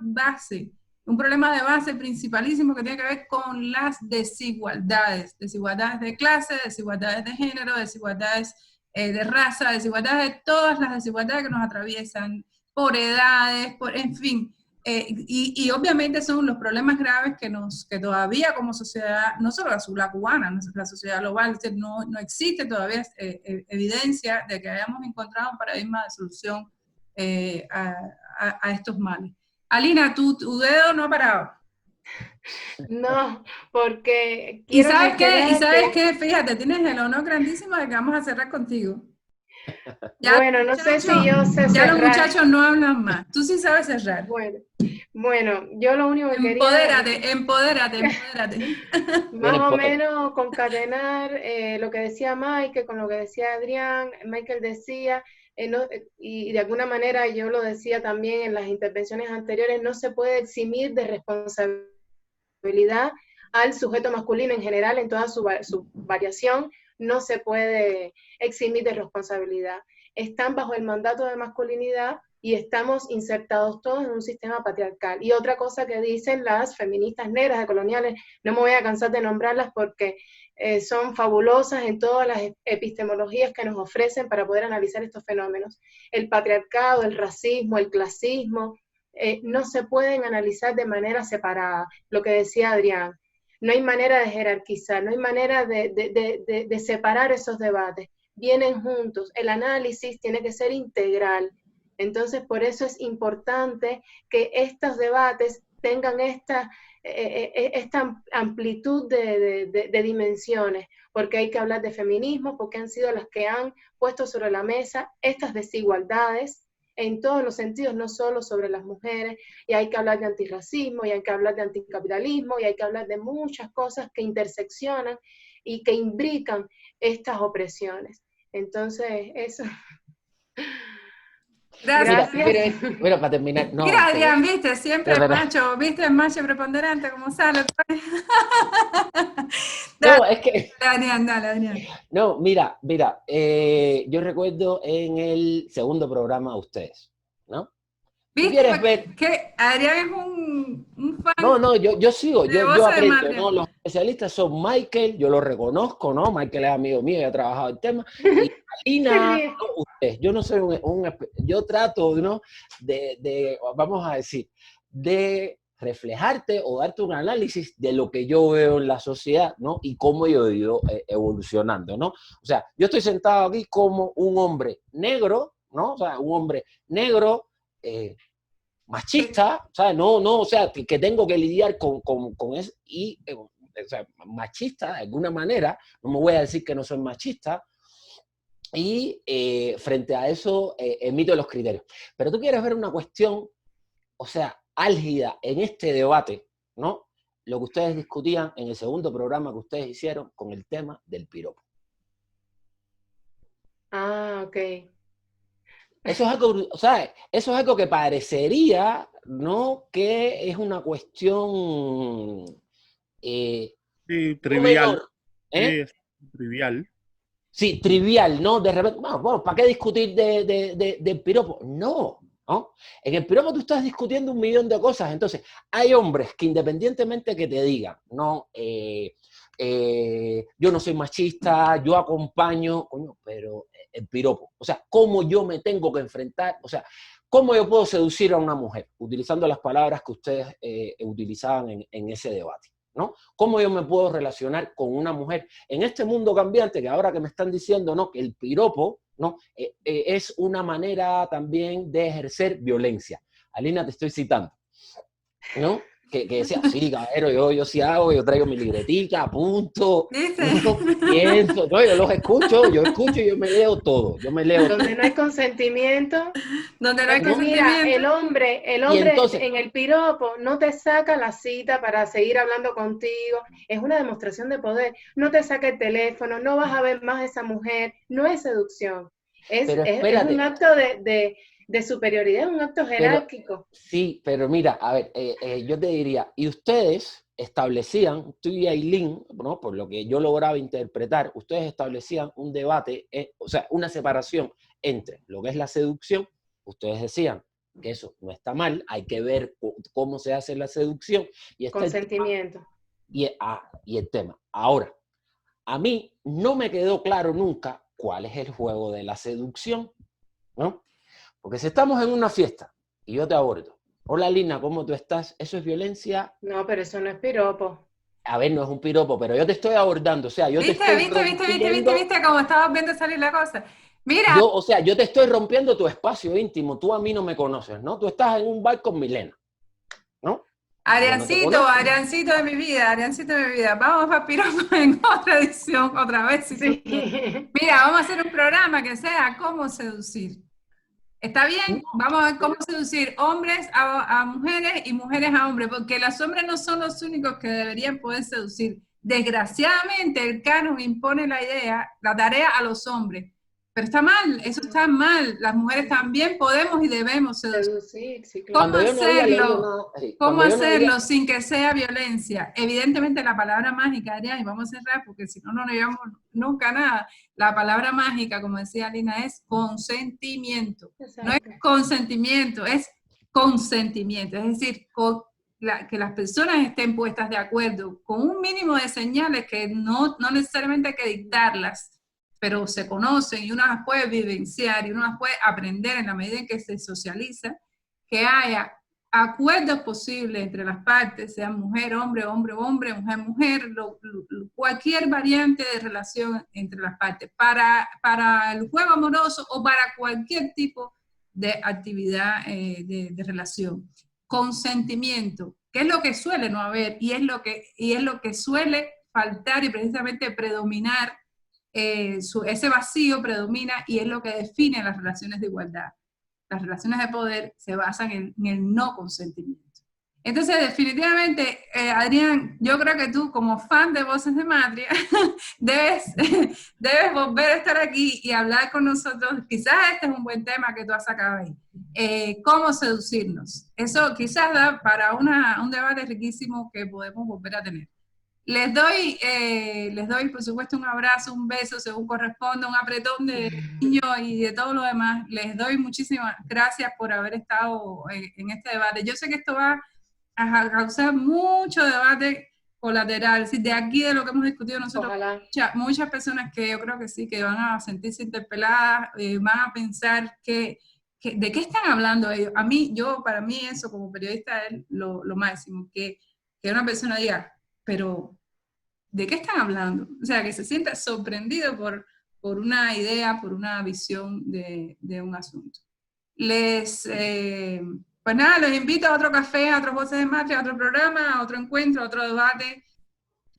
de base principalísimo que tiene que ver con las desigualdades de clase, desigualdades de género, desigualdades de raza, desigualdades de todas las desigualdades que nos atraviesan, por edades, en fin. Y obviamente son los problemas graves que todavía como sociedad, no solo la cubana, la sociedad global, no existe todavía evidencia de que hayamos encontrado un paradigma de solución a estos males. Alina, tu dedo no ha parado. No, porque ¿Y quiero sabes qué? recordarte. Fíjate, tienes el honor grandísimo de que vamos a cerrar contigo. Bueno, no sé si yo sé ya los cerrar. muchachos no hablan más. Tú sí sabes cerrar. Bueno, yo lo único que Empodérate. Más o menos concatenar lo que decía Michael con lo que decía Adrián. Michael decía, y de alguna manera yo lo decía también en las intervenciones anteriores, no se puede eximir de responsabilidad al sujeto masculino en general, en toda su variación, no se puede eximir de responsabilidad. Están bajo el mandato de masculinidad y estamos insertados todos en un sistema patriarcal. Y otra cosa que dicen las feministas negras decoloniales, no me voy a cansar de nombrarlas porque son fabulosas en todas las epistemologías que nos ofrecen para poder analizar estos fenómenos. El patriarcado, el racismo, el clasismo, no se pueden analizar de manera separada, lo que decía Adrián. No hay manera de jerarquizar, no hay manera de separar esos debates. Vienen juntos, el análisis tiene que ser integral. Entonces, por eso es importante que estos debates tengan esta amplitud de dimensiones, porque hay que hablar de feminismo, porque han sido las que han puesto sobre la mesa estas desigualdades en todos los sentidos, no solo sobre las mujeres, y hay que hablar de antirracismo, y hay que hablar de anticapitalismo, y hay que hablar de muchas cosas que interseccionan y que imbrican estas opresiones. Entonces, eso... Gracias. Mira, para terminar. No, mira, Adrián, viste, siempre el macho preponderante como sale. No, es que... Dale. No, mira, yo recuerdo en el segundo programa de ustedes, ¿no? ¿Viste? ¿Quieres ver? Que Adrián es un fan. No, yo sigo, yo aprendo, ¿no? Los especialistas son Michael, yo lo reconozco, ¿no? Michael es amigo mío y ha trabajado el tema. Y Alina, no, usted, yo no soy yo trato, ¿no? Vamos a decir, de reflejarte o darte un análisis de lo que yo veo en la sociedad, ¿no? Y cómo yo he ido evolucionando, ¿no? O sea, yo estoy sentado aquí como un hombre negro, ¿no? O sea, un hombre negro, machista, ¿sabes? No, o sea, que tengo que lidiar con eso, y, o sea, machista de alguna manera, no me voy a decir que no soy machista, y frente a eso emito los criterios. Pero tú quieres ver una cuestión, o sea, álgida en este debate, ¿no? Lo que ustedes discutían en el segundo programa que ustedes hicieron con el tema del piropo. Ah, ok. Eso es algo, o sea, eso es algo que parecería, ¿no? Que es una cuestión sí, trivial. menor, ¿eh? Sí, es trivial. Sí, trivial, ¿no? De repente, bueno, ¿para qué discutir del piropo? No, ¿no? En el piropo tú estás discutiendo 1.000.000 de cosas. Entonces, hay hombres que independientemente que te digan, no, yo no soy machista, yo acompaño, coño, pero el piropo, o sea, ¿cómo yo me tengo que enfrentar? O sea, ¿cómo yo puedo seducir a una mujer? Utilizando las palabras que ustedes utilizaban en ese debate, ¿no? ¿Cómo yo me puedo relacionar con una mujer en este mundo cambiante que ahora que me están diciendo, ¿no? Que el piropo, ¿no? Es una manera también de ejercer violencia. Alina, te estoy citando, ¿no? Que decía, sí, caballero, yo sí hago, yo traigo mi libretica, apunto, ¿no? Pienso, no, yo escucho y yo me leo todo, Donde no hay consentimiento. Donde no hay Mira, consentimiento. el hombre entonces, en el piropo no te saca la cita para seguir hablando contigo, es una demostración de poder, no te saca el teléfono, no vas a ver más a esa mujer, no es seducción, es un acto de superioridad, es un acto jerárquico. Sí, pero mira, a ver, yo te diría, y ustedes establecían, tú y Ailín, ¿no? Por lo que yo lograba interpretar, ustedes establecían un debate, o sea, una separación entre lo que es la seducción. Ustedes decían que eso no está mal, hay que ver cómo se hace la seducción. Y consentimiento. Y el tema. Ahora, a mí no me quedó claro nunca cuál es el juego de la seducción, ¿no? Porque si estamos en una fiesta y yo te abordo, hola Lina, ¿cómo tú estás? ¿Eso es violencia? No, pero eso no es piropo. A ver, no es un piropo, pero yo te estoy abordando, o sea, yo te estoy ¿Viste cómo estabas viendo salir la cosa? Mira. Yo te estoy rompiendo tu espacio íntimo, tú a mí no me conoces, ¿no? Tú estás en un bar con Milena, ¿no? Adriancito de mi vida, vamos a piropo en otra edición, otra vez. Sí. Mira, vamos a hacer un programa que sea cómo seducir. ¿Está bien? Vamos a ver cómo seducir hombres a mujeres y mujeres a hombres, porque los hombres no son los únicos que deberían poder seducir. Desgraciadamente, el canon impone la tarea a los hombres. Pero está mal, eso está mal. Las mujeres también podemos y debemos seducir. Sí, claro. ¿Cómo hacerlo sin que sea violencia? Evidentemente la palabra mágica, Adrián, y vamos a cerrar porque si no, no llevamos nunca nada. La palabra mágica, como decía Lina, es consentimiento. Exacto. No es consentimiento, es consentimiento. Es decir, que las personas estén puestas de acuerdo con un mínimo de señales que no necesariamente hay que dictarlas, pero se conocen y uno las puede vivenciar y uno las puede aprender en la medida en que se socializa, que haya acuerdos posibles entre las partes, sean mujer, hombre, hombre, hombre, mujer, mujer, cualquier variante de relación entre las partes, para el juego amoroso o para cualquier tipo de actividad de relación. Consentimiento, que es lo que suele no haber y es lo que suele faltar y precisamente predominar. Ese vacío predomina y es lo que define las relaciones de igualdad. Las relaciones de poder se basan en el no consentimiento. Entonces, definitivamente, Adrián, yo creo que tú, como fan de Voces de Matria, debes volver a estar aquí y hablar con nosotros. Quizás este es un buen tema que tú has sacado ahí. ¿Cómo seducirnos? Eso quizás da para un debate riquísimo que podemos volver a tener. Les doy, por supuesto, un abrazo, un beso, según corresponda, un apretón de niño y de todo lo demás. Les doy muchísimas gracias por haber estado en este debate. Yo sé que esto va a causar mucho debate colateral, es decir, de aquí de lo que hemos discutido nosotros, muchas personas que yo creo que sí, que van a sentirse interpeladas, van a pensar ¿de qué están hablando ellos? Para mí eso como periodista es lo máximo, que una persona diga, pero ¿de qué están hablando? O sea, que se sienta sorprendido por una idea, por una visión de un asunto. Pues nada, los invito a otro café, a otros Voces de Matria, a otro programa, a otro encuentro, a otro debate.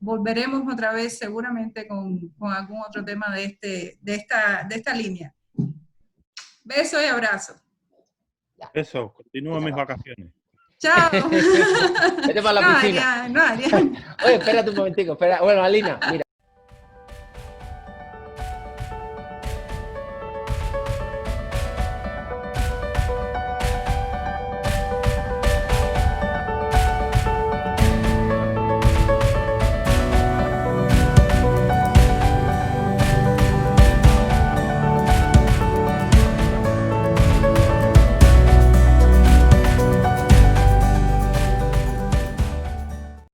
Volveremos otra vez seguramente con algún otro tema de esta línea. Beso y abrazo. Eso, continúo mis vacaciones. Chao. Vete para la piscina. No, Adrián. Oye, espérate un momentico. Bueno, Alina, mira.